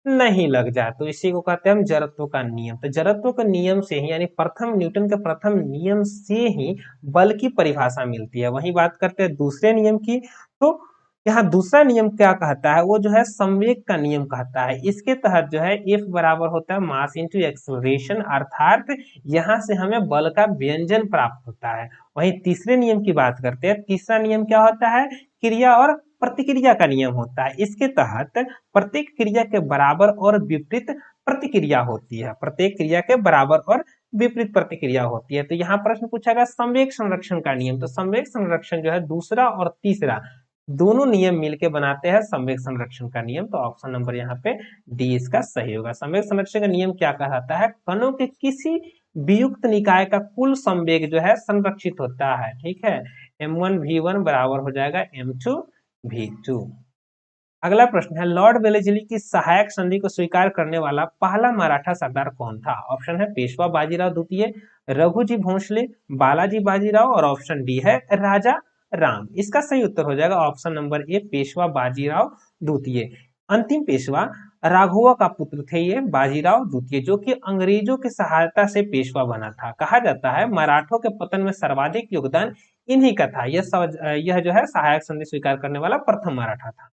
नहीं लग जाए, तो इसी को कहते हैं हम जड़त्व का नियम। तो जड़त्व के नियम से ही, यानी प्रथम न्यूटन के प्रथम नियम से ही बल की परिभाषा मिलती है। वही बात करते हैं दूसरे नियम की, तो यहाँ दूसरा नियम क्या कहता है, वो जो है संवेग का नियम कहता है। इसके तहत जो है F बराबर होता है मास इंटू एक्सेलरेशन, अर्थात यहाँ से हमें बल का व्यंजन प्राप्त होता है। वहीं तीसरे नियम की बात करते हैं, तीसरा नियम क्या होता है, क्रिया और प्रतिक्रिया का नियम होता है। इसके तहत प्रत्येक क्रिया के बराबर और विपरीत प्रतिक्रिया होती है, प्रत्येक क्रिया के बराबर और विपरीत प्रतिक्रिया होती है। तो यहाँ प्रश्न पूछा गया संवेग संरक्षण का नियम, तो संवेग संरक्षण जो है दूसरा और तीसरा दोनों नियम मिलके बनाते हैं संवेग संरक्षण का नियम। तो ऑप्शन नंबर यहाँ पे डी इसका सही होगा। संवेग संरक्षण का नियम क्या कहता है, कणों के किसी वियुक्त निकाय का कुल संवेग जो है संरक्षित होता है, ठीक है। m1 v1 बराबर हो जाएगा m2 v2। अगला प्रश्न है, लॉर्ड वेलेस्ली की सहायक संधि को स्वीकार करने वाला पहला मराठा सरदार कौन था। ऑप्शन है पेशवा बाजीराव द्वितीय, रघुजी भोसले, बालाजी बाजीराव, और ऑप्शन डी है राजा राम। इसका सही उत्तर हो जाएगा ऑप्शन नंबर ए, पेशवा बाजीराव द्वितीय। अंतिम पेशवा राघवा का पुत्र थे ये बाजीराव द्वितीय, जो कि अंग्रेजों की सहायता से पेशवा बना था। कहा जाता है मराठों के पतन में सर्वाधिक योगदान इन्हीं का था। यह जो है सहायक संधि स्वीकार करने वाला प्रथम मराठा था।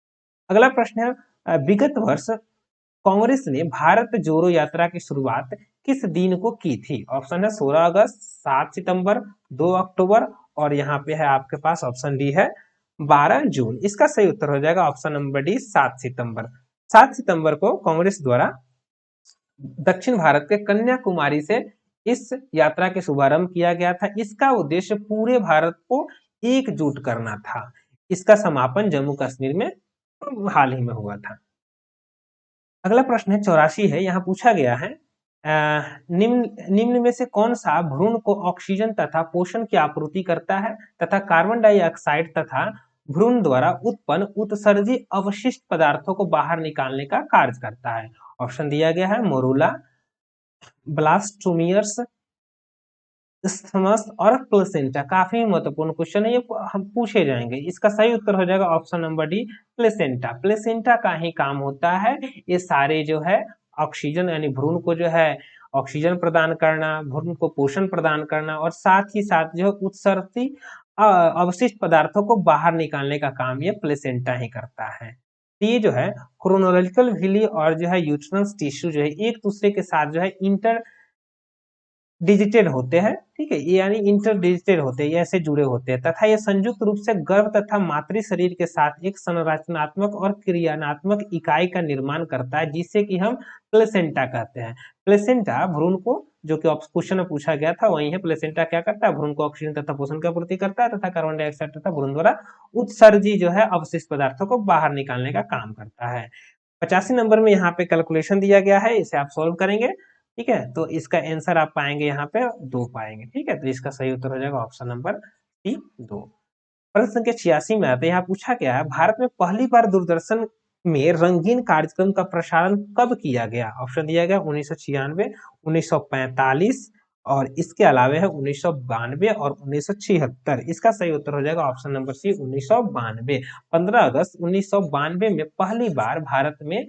अगला प्रश्न है, विगत वर्ष कांग्रेस ने भारत जोड़ो यात्रा की शुरुआत किस दिन को की थी। ऑप्शन है 16 अगस्त, 7 सितंबर, 2 अक्टूबर, और यहाँ पे है आपके पास ऑप्शन डी है 12 जून। इसका सही उत्तर हो जाएगा ऑप्शन नंबर डी 7 सितंबर। 7 सितंबर को कांग्रेस द्वारा दक्षिण भारत के कन्याकुमारी से इस यात्रा के शुभारंभ किया गया था। इसका उद्देश्य पूरे भारत को एकजुट करना था। इसका समापन जम्मू कश्मीर में हाल ही में हुआ था। अगला प्रश्न है 84 है, यहाँ पूछा गया है निम्न में से कौन सा भ्रूण को ऑक्सीजन तथा पोषण की आपूर्ति करता है तथा कार्बन डाइऑक्साइड तथा भ्रूण द्वारा उत्पन्न उत्सर्जी अवशिष्ट पदार्थों को बाहर निकालने का कार्य करता है। ऑप्शन दिया गया है मोरूला, ब्लास्टोमियर्स, स्थमस और प्लेसेंटा। काफी महत्वपूर्ण क्वेश्चन है, ये हम पूछे जाएंगे। इसका सही उत्तर हो जाएगा option number D placenta. Placenta का ही काम होता है ये सारे जो है ऑक्सीजन, यानी भ्रूण को जो है ऑक्सीजन प्रदान करना, भ्रूण को पोषण प्रदान करना, और साथ ही साथ जो है उत्सर्जी अवशिष्ट पदार्थों को बाहर निकालने का काम ये प्लेसेंटा ही करता है। तो ये जो है क्रोनोलॉजिकल विली और जो है यूट्रस टिश्यू जो है एक दूसरे के साथ जो है इंटर डिजिटेड होते हैं, ठीक है, ये यानी इंटर डिजिटेड होते हैं, ये ऐसे जुड़े होते हैं तथा ये संयुक्त रूप से गर्भ तथा मातृ शरीर के साथ एक संरचनात्मक और क्रियात्मक इकाई का निर्माण करता है, जिसे कि हम प्लेसेंटा कहते हैं। प्लेसेंटा भ्रूण को, जो कि क्वेश्चन में पूछा गया था वही है, प्लेसेंटा क्या करता है, भ्रूण को ऑक्सीजन तथा पोषण की आपूर्ति करता है तथा कार्बन डाइऑक्साइड तथा भ्रूण द्वारा उत्सर्जी जो है अवशिष्ट पदार्थों को बाहर निकालने का काम करता है। 85 नंबर में यहाँ पे कैलकुलेशन दिया गया है, इसे आप सोल्व करेंगे, ठीक है। तो इसका आंसर आप पाएंगे यहाँ पे 2 पाएंगे, ठीक है। तो इसका सही उत्तर हो जाएगा ऑप्शन नंबर सी 2। प्रश्न संख्या 86 में आते हैं, यहाँ पूछा गया है भारत में पहली बार दूरदर्शन में रंगीन कार्यक्रम का प्रसारण कब किया गया। ऑप्शन दिया गया 1996, 1945 और इसके अलावा है 1992 और 1976। इसका सही उत्तर हो जाएगा ऑप्शन नंबर सी 1992। 15 अगस्त 1992 में पहली बार भारत में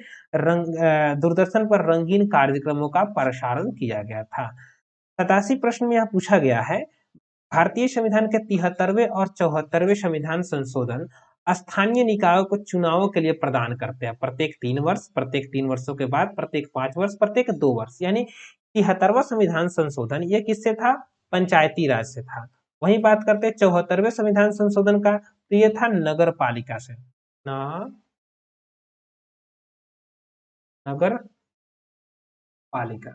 दूरदर्शन पर रंगीन कार्यक्रमों का प्रसारण किया गया था। 87 प्रश्न में यहाँ पूछा गया है भारतीय संविधान के 73वें और 74वें संविधान संशोधन स्थानीय निकायों को चुनावों के लिए प्रदान करते हैं, प्रत्येक 3 वर्ष, प्रत्येक 3 वर्षों के बाद, प्रत्येक 5 वर्ष, प्रत्येक 2 वर्ष। यानी 73वां संविधान संशोधन ये किससे था, पंचायती राज से था। वही बात करते हैं 74वें संविधान संशोधन का, तो ये था नगर पालिका से, नगर पालिका।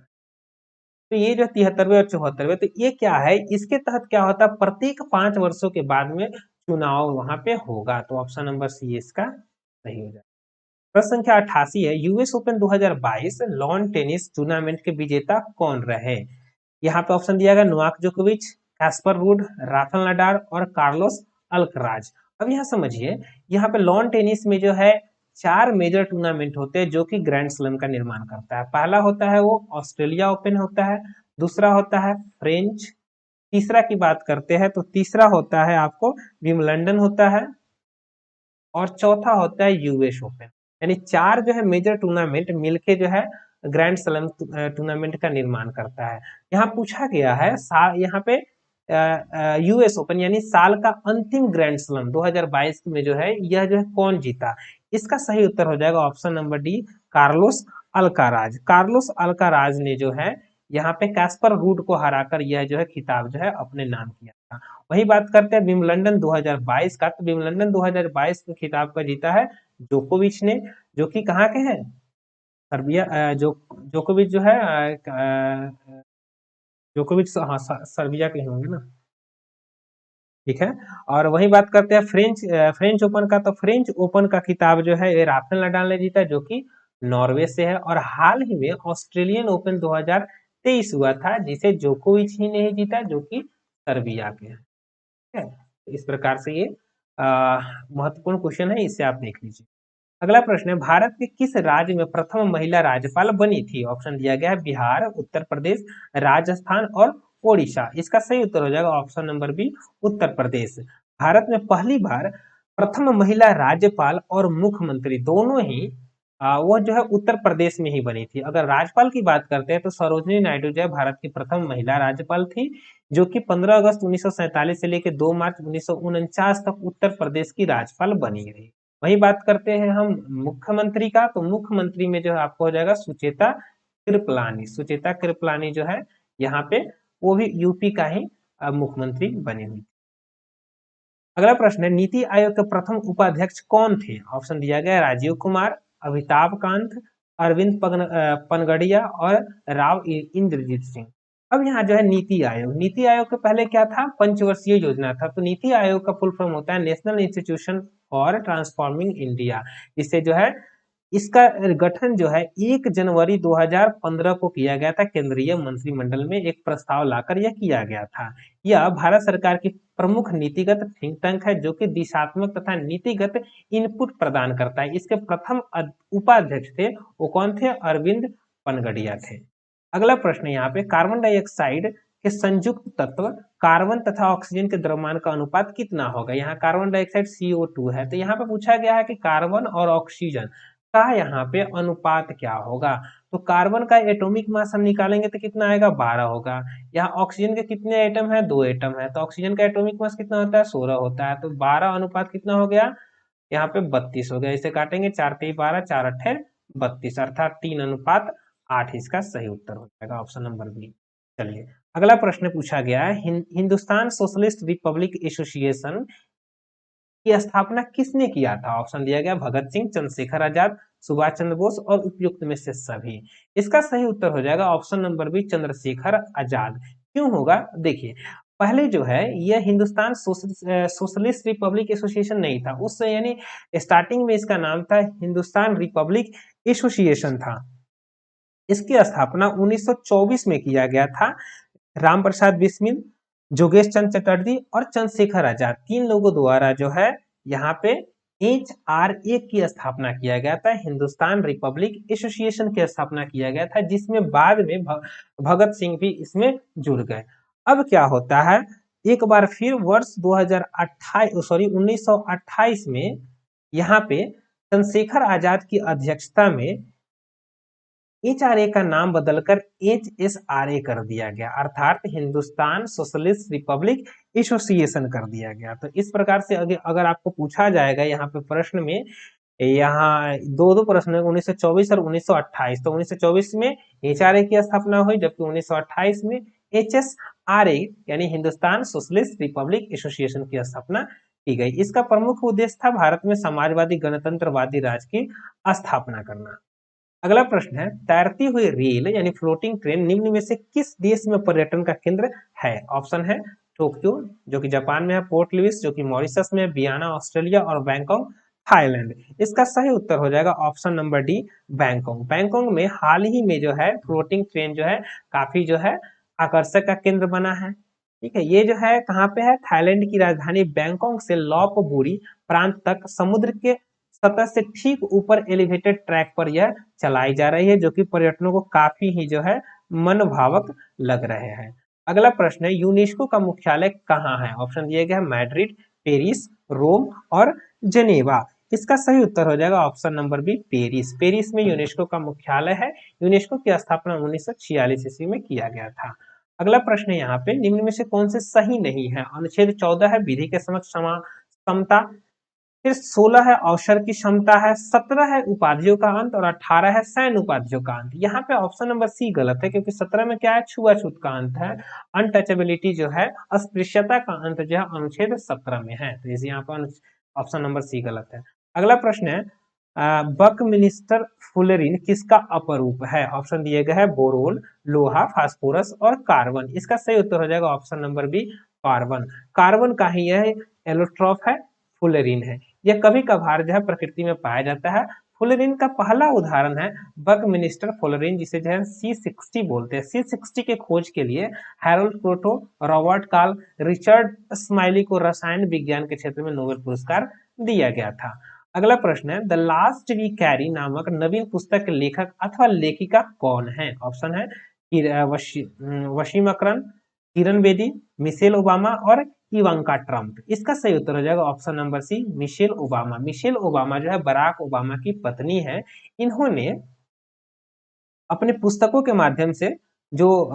तो ये जो 73वें और 74वें, तो ये क्या है, इसके तहत क्या होता है, प्रत्येक 5 वर्षों के बाद में चुनाव वहां पे होगा। तो ऑप्शन नंबर सी इसका सही हो जाएगा। प्रश्न संख्या 88 है, US open 2022 lawn tennis tournament के विजेता कौन रहे। यहाँ पे ऑप्शन दिया गया नोवाक जोकोविच, कैस्पर रूड, राफेल नडाल और कार्लोस अल्कराज। अब यहाँ समझिए, यहाँ पे लॉन टेनिस में जो है 4 मेजर टूर्नामेंट होते हैं जो कि ग्रैंड स्लैम का निर्माण करता है। पहला होता है वो ऑस्ट्रेलिया ओपन होता है, दूसरा होता है फ्रेंच, तीसरा की बात करते हैं तो तीसरा होता है आपको विम्बलडन होता है, और चौथा होता है यूएस ओपन। यानी 4 जो है मेजर टूर्नामेंट मिलके जो है ग्रैंड स्लैम टूर्नामेंट का निर्माण करता है। यहाँ पूछा गया है यहाँ पे यूएस ओपन यानी साल का अंतिम ग्रैंड स्लैम 2022 में जो है यह जो है कौन जीता। इसका सही उत्तर हो जाएगा option number D, Carlos Alcaraz. Carlos Alcaraz ने जो है यहाँ पे कैस्पर रूड को हराकर यह जो है खिताब जो है अपने नाम किया था। वही बात करते हैं विम्बलडन 2022 का, तो विम्बलडन 2022 के खिताब का जीता है जोकोविच ने, जो कि कहाँ के हैं, सर्बिया। जोकोविच जो है जोकोविच हाँ सर्बिया के होंगे ना, ठीक है। और वही बात करते हैं फ्रेंच ओपन का, तो फ्रेंच ओपन का खिताब जो है ये राफेल नडाल ने जीता जो कि नॉर्वे से है। और हाल ही में ऑस्ट्रेलियन ओपन 2023 हुआ था जिसे जोकोविच ही नहीं जीता जो कि सर्बिया के हैं, ठीक है। इस प्रकार से ये महत्वपूर्ण क्वेश्चन है, इसे आप देख लीजिए। अगला प्रश्न है, भारत के किस राज्य में प्रथम महिला राज्यपाल बनी थी। ऑप्शन दिया गया है बिहार, उत्तर प्रदेश, राजस्थान और ओडिशा। इसका सही उत्तर हो जाएगा option number B, Uttar Pradesh. Bharat में पहली बार प्रथम महिला राज्यपाल और मुख्यमंत्री दोनों ही वह जो है उत्तर प्रदेश में ही बनी थी। अगर राज्यपाल की बात करते हैं तो सरोजिनी नायडू जो है भारत की प्रथम महिला राज्यपाल थी, जो कि 15 अगस्त 1947 से लेकर 2 मार्च 1949 तक उत्तर प्रदेश की राज्यपाल बनी रही। वही बात करते हैं हम मुख्यमंत्री का, तो मुख्यमंत्री में जो है आपको हो जाएगा सुचेता कृपलानी। सुचेता कृपलानी जो है यहाँ पे वो भी यूपी का ही मुख्यमंत्री बनी हुई। अगला प्रश्न है, नीति आयोग के प्रथम उपाध्यक्ष कौन थे। ऑप्शन दिया गया राजीव कुमार, अमिताभ कांत, अरविंद पनगड़िया और राव इंद्रजीत सिंह। अब यहाँ जो है नीति आयोग के पहले क्या था, पंचवर्षीय योजना था। तो नीति आयोग का फुल फॉर्म होता है national institution for transforming India. इससे जो है इसका गठन जो है 1 जनवरी 2015 को किया गया था, केंद्रीय मंत्रिमंडल में एक प्रस्ताव लाकर यह किया गया था। यह भारत सरकार की प्रमुख नीतिगत थिंक टैंक है जो कि दिशात्मक तथा नीतिगत इनपुट प्रदान करता है। इसके प्रथम उपाध्यक्ष थे वो कौन थे, अरविंद पनगड़िया थे। अगला प्रश्न यहाँ पे, कार्बन डाइऑक्साइड के संयुक्त तत्व कार्बन तथा ऑक्सीजन के द्रव्यमान का अनुपात कितना होगा। यहाँ कार्बन डाइऑक्साइड CO2 है, तो यहाँ पे पूछा गया है कि कार्बन और ऑक्सीजन का यहाँ पे अनुपात क्या होगा। तो कार्बन का एटॉमिक मास हम निकालेंगे तो कितना आएगा, 12 होगा। यहाँ ऑक्सीजन के कितने एटम है, 2 एटम है, तो ऑक्सीजन का एटॉमिक मास कितना होता है, 16 होता है। तो 12 अनुपात कितना हो गया, यहाँ पे 32 हो गया। इसे काटेंगे 4 3 12 4 8 32 अर्थात 3:8 इसका सही उत्तर हो जाएगा ऑप्शन नंबर बी। चलिए अगला प्रश्न पूछा गया है, हिंदुस्तान सोशलिस्ट रिपब्लिक एसोसिएशन की स्थापना किसने किया था। ऑप्शन दिया गया भगत सिंह, चंद्रशेखर आजाद, सुभाष चंद्र बोस और उपयुक्त में से सभी। इसका सही उत्तर हो जाएगा option number B, Chandrashekhar Azad. क्यों होगा, देखिए पहले जो है यह हिंदुस्तान सोशलिस्ट रिपब्लिक एसोसिएशन नहीं था, उस यानी स्टार्टिंग में इसका नाम था हिंदुस्तान रिपब्लिक एसोसिएशन था। इसकी स्थापना 1924 में किया गया था। राम प्रसाद बिस्मिल, जोगेश चंद्र चटर्जी और चंद्रशेखर आजाद, तीन लोगों द्वारा जो है यहाँ पे HRA की स्थापना किया गया था। हिंदुस्तान रिपब्लिक एसोसिएशन की स्थापना किया गया था, जिसमें बाद में भगत सिंह भी इसमें जुड़ गए। अब क्या होता है, एक बार फिर वर्ष 1928 में यहाँ पे चंद्रशेखर आजाद की अध्यक्षता में HRA का नाम बदलकर HSRA कर दिया गया, अर्थात हिंदुस्तान सोशलिस्ट रिपब्लिक एसोसिएशन कर दिया गया। तो इस प्रकार से अगर आपको पूछा जाएगा यहाँ पे प्रश्न में, यहाँ दो प्रश्न है 1924 और 1928, तो 1924 में HRA की स्थापना हुई, जबकि 1928 में HSRA यानी हिंदुस्तान सोशलिस्ट रिपब्लिक एसोसिएशन की स्थापना की गई। इसका प्रमुख उद्देश्य था भारत में समाजवादी गणतंत्रवादी राज्य की स्थापना करना। अगला प्रश्न है, तैरती हुई रेल यानी फ्लोटिंग ट्रेन निम्न में से किस देश में पर्यटन का केंद्र है? ऑप्शन है टोक्यो जो कि जापान में है, पोर्ट लुइस जो कि मॉरिशस में, वियना ऑस्ट्रेलिया और बैंकॉक थाईलैंड। इसका सही उत्तर हो जाएगा option number D, Bangkok. Bangkok में हाल ही में जो है फ्लोटिंग ट्रेन जो है काफी जो है आकर्षक का केंद्र बना है। ठीक है, ये जो है कहाँ पे है, थाईलैंड की राजधानी बैंकॉक से लॉपबूरी प्रांत तक समुद्र के सतह से ठीक ऊपर एलिवेटेड ट्रैक पर यह चलाई जा रही है, जो कि पर्यटकों को काफी ही जो है मनभावक लग रहे हैं। अगला प्रश्न है, यूनेस्को का मुख्यालय कहाँ है? ऑप्शन दिए गए हैं मैड्रिड, पेरिस, रोम और जेनेवा। इसका सही उत्तर हो जाएगा option number B, Paris. Paris में यूनेस्को का मुख्यालय है। यूनेस्को की स्थापना 1946 ईस्वी में किया गया था। अगला प्रश्न है यहाँ पे, निम्न में से कौन से सही नहीं है? अनुच्छेद 14 है विधि के समक्ष समता, फिर 16 है अवसर की क्षमता है, 17 है उपाधियों का अंत और 18 है सैन्य उपाधियों का अंत। यहाँ पे ऑप्शन नंबर सी गलत है, क्योंकि 17 में क्या है, छुआछूत का अंत है। अनटचेबिलिटी जो है, अस्पृश्यता का अंत जो है अनुच्छेद 17 में है, तो इस यहाँ पर ऑप्शन नंबर सी गलत है। अगला प्रश्न है, बकमिनिस्टर फुलेरिन किसका अपरूप है? ऑप्शन दिए गए हैं बोरोन, लोहा, फास्फोरस और कार्बन। इसका सही उत्तर हो जाएगा option number B, carbon. Carbon का ही यह एलोट्रॉप है, फुलेरिन है। यह कभी कभार जो है प्रकृति में पाया जाता है। फुलेरिन का पहला उदाहरण है बकमिनिस्टर फुलेरिन, जिसे जो है C60 बोलते हैं। C60 के खोज के लिए हैरोल्ड प्रोटो, रॉबर्ट कार्ल, रिचर्ड स्माइली को रसायन विज्ञान के क्षेत्र में नोबेल पुरस्कार दिया गया था। अगला प्रश्न है, द लास्ट वी कैरी नामक नवीन पुस्तक के लेखक अथवा लेखिका कौन है? ऑप्शन है वशीम अकरम, किरण बेदी, मिशेल ओबामा और इवांका ट्रंप। इसका सही उत्तर हो जाएगा option number C, Michelle Obama. Michelle Obama जो है बराक ओबामा की पत्नी है। इन्होंने अपने पुस्तकों के माध्यम से जो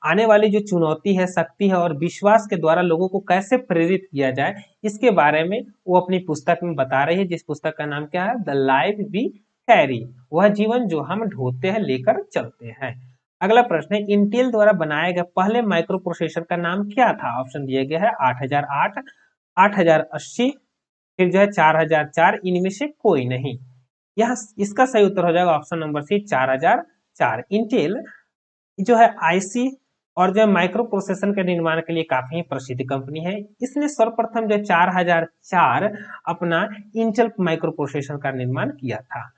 आने वाली जो चुनौती है, शक्ति है और विश्वास के द्वारा लोगों को कैसे प्रेरित किया जाए, इसके बारे में वो अपनी पुस्तक में बता रही है, जिस पुस्तक का नाम क्या है, द लाइफ वी कैरी, वह जीवन जो हम ढोते हैं, लेकर चलते हैं। अगला प्रश्न है, इंटेल द्वारा बनाए गए पहले माइक्रो प्रोसेसर का नाम क्या था? ऑप्शन दिए गए हैं 8008, 8080, फिर जो है 4004, इनमें से कोई नहीं। यह इसका सही उत्तर हो जाएगा ऑप्शन नंबर सी, 4004। इंटेल जो है आईसी और जो माइक्रो प्रोसेसर के निर्माण के लिए काफी प्रसिद्ध कंपनी है। इसने सर्वप्रथम जो 4004 अपना इंटेल माइक्रो प्रोसेसर का निर्माण किया था।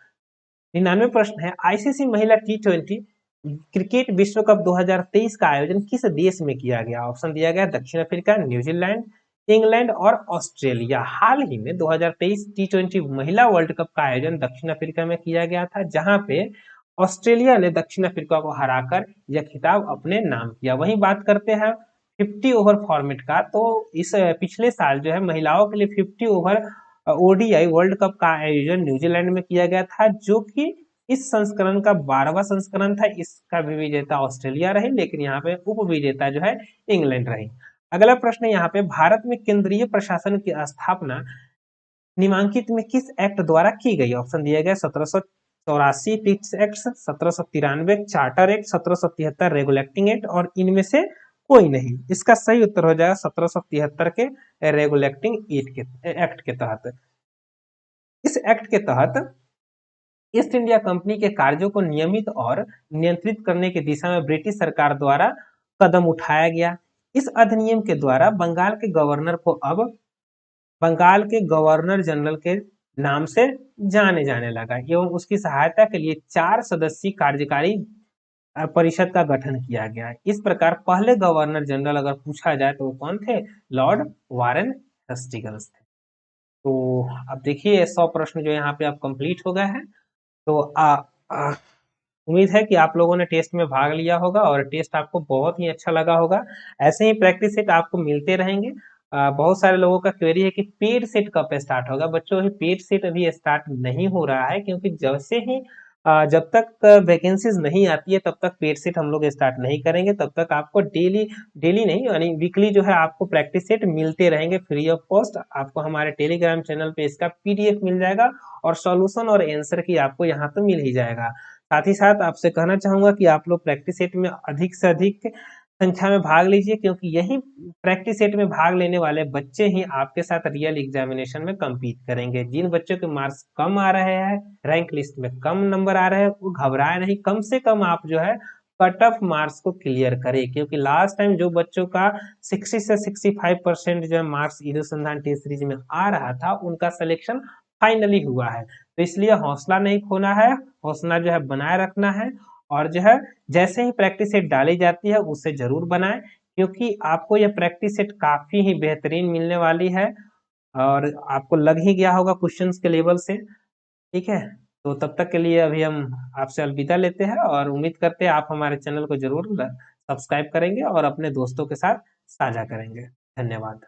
99 प्रश्न है, आईसीसी महिला T20 क्रिकेट विश्व कप 2023 का आयोजन किस देश में किया गया? ऑप्शन दिया गया दक्षिण अफ्रीका, न्यूजीलैंड, इंग्लैंड और ऑस्ट्रेलिया। हाल ही में 2023 T20 महिला वर्ल्ड कप का आयोजन दक्षिण अफ्रीका में किया गया था, जहां पे ऑस्ट्रेलिया ने दक्षिण अफ्रीका को हराकर यह खिताब अपने नाम किया। वहीं बात करते हैं 50 ओवर फॉर्मेट का, तो इस पिछले साल जो है महिलाओं के लिए 50 ओवर ओडीआई वर्ल्ड कप का आयोजन न्यूजीलैंड में किया गया था, जो कि इस संस्करण का 12वां संस्करण था। इसका भी विजेता ऑस्ट्रेलिया रही, लेकिन यहाँ पे उप विजेता जो है इंग्लैंड रही। अगला प्रश्न यहाँ पे, भारत में केंद्रीय प्रशासन की स्थापना निम्नलिखित में किस एक्ट द्वारा की गई? ऑप्शन दिया गया 1784 Pitt's Act, 1793 Charter Act, 1773 Regulating Act और इनमें से कोई नहीं। इसका सही उत्तर हो जाएगा 1773 के रेगुलेटिंग एक्ट के तहत। इस एक्ट के तहत ईस्ट इंडिया कंपनी के कार्यों को नियमित और नियंत्रित करने की दिशा में ब्रिटिश सरकार द्वारा कदम उठाया गया। इस अधिनियम के द्वारा बंगाल के गवर्नर को अब बंगाल के गवर्नर जनरल के नाम से जाने जाने लगा एवं उसकी सहायता के लिए 4 सदस्यीय कार्यकारी परिषद का गठन किया गया है। इस प्रकार पहले गवर्नर जनरल अगर पूछा जाए तो वो कौन थे? लॉर्ड वारेन हेस्टिंग्स थे। तो अब देखिए 100 प्रश्न जो यहाँ पे आप कंप्लीट हो गए हैं। तो आ, उम्मीद है कि आप लोगों ने टेस्ट में भाग लिया होगा और टेस्ट आपको बहुत ही अच्छा लगा होगा। ऐसे ही प्रैक्टिस सेट आपको मिलते रहेंगे। बहुत सारे लोगों का क्वेरी है कि पेड सेट कब स्टार्ट होगा। बच्चों अभी पेड सेट अभी स्टार्ट नहीं हो रहा है, क्योंकि जैसे ही जब तक वैकेंसीज नहीं आती है तब तक पेड सेट हम लोग स्टार्ट नहीं करेंगे। तब तक आपको डेली डेली नहीं यानी वीकली जो है आपको प्रैक्टिस सेट मिलते रहेंगे फ्री ऑफ कॉस्ट। आपको हमारे टेलीग्राम चैनल पे इसका पीडीएफ मिल जाएगा और सॉल्यूशन और आंसर की आपको यहाँ तो मिल ही जाएगा। साथ ही साथ आपसे कहना चाहूंगा कि आप लोग प्रैक्टिस सेट में अधिक से अधिक संख्या में भाग लीजिए, क्योंकि यही प्रैक्टिस सेट में भाग लेने वाले बच्चे ही आपके साथ रियल एग्जामिनेशन में compete करेंगे। जिन बच्चों के मार्क्स कम आ रहे हैं, रैंक लिस्ट में कम नंबर आ रहे हैं, वो घबराए नहीं, कम से कम आप जो है कट ऑफ मार्क्स को क्लियर करें। क्योंकि लास्ट टाइम जो बच्चों का 60 से 65% जो है मार्क्स अनुसंधान टेस्ट सीरीज में आ रहा था, उनका सिलेक्शन फाइनली हुआ है। तो इसलिए हौसला नहीं खोना है, हौसला जो है बनाए रखना है। और जो है जैसे ही प्रैक्टिस सेट डाली जाती है उसे जरूर बनाएं, क्योंकि आपको यह प्रैक्टिस सेट काफी ही बेहतरीन मिलने वाली है और आपको लग ही गया होगा क्वेश्चंस के लेवल से। ठीक है, तो तब तक के लिए अभी हम आपसे अलविदा लेते हैं और उम्मीद करते हैं आप हमारे चैनल को जरूर सब्सक्राइब करेंगे और अपने दोस्तों के साथ साझा करेंगे। धन्यवाद।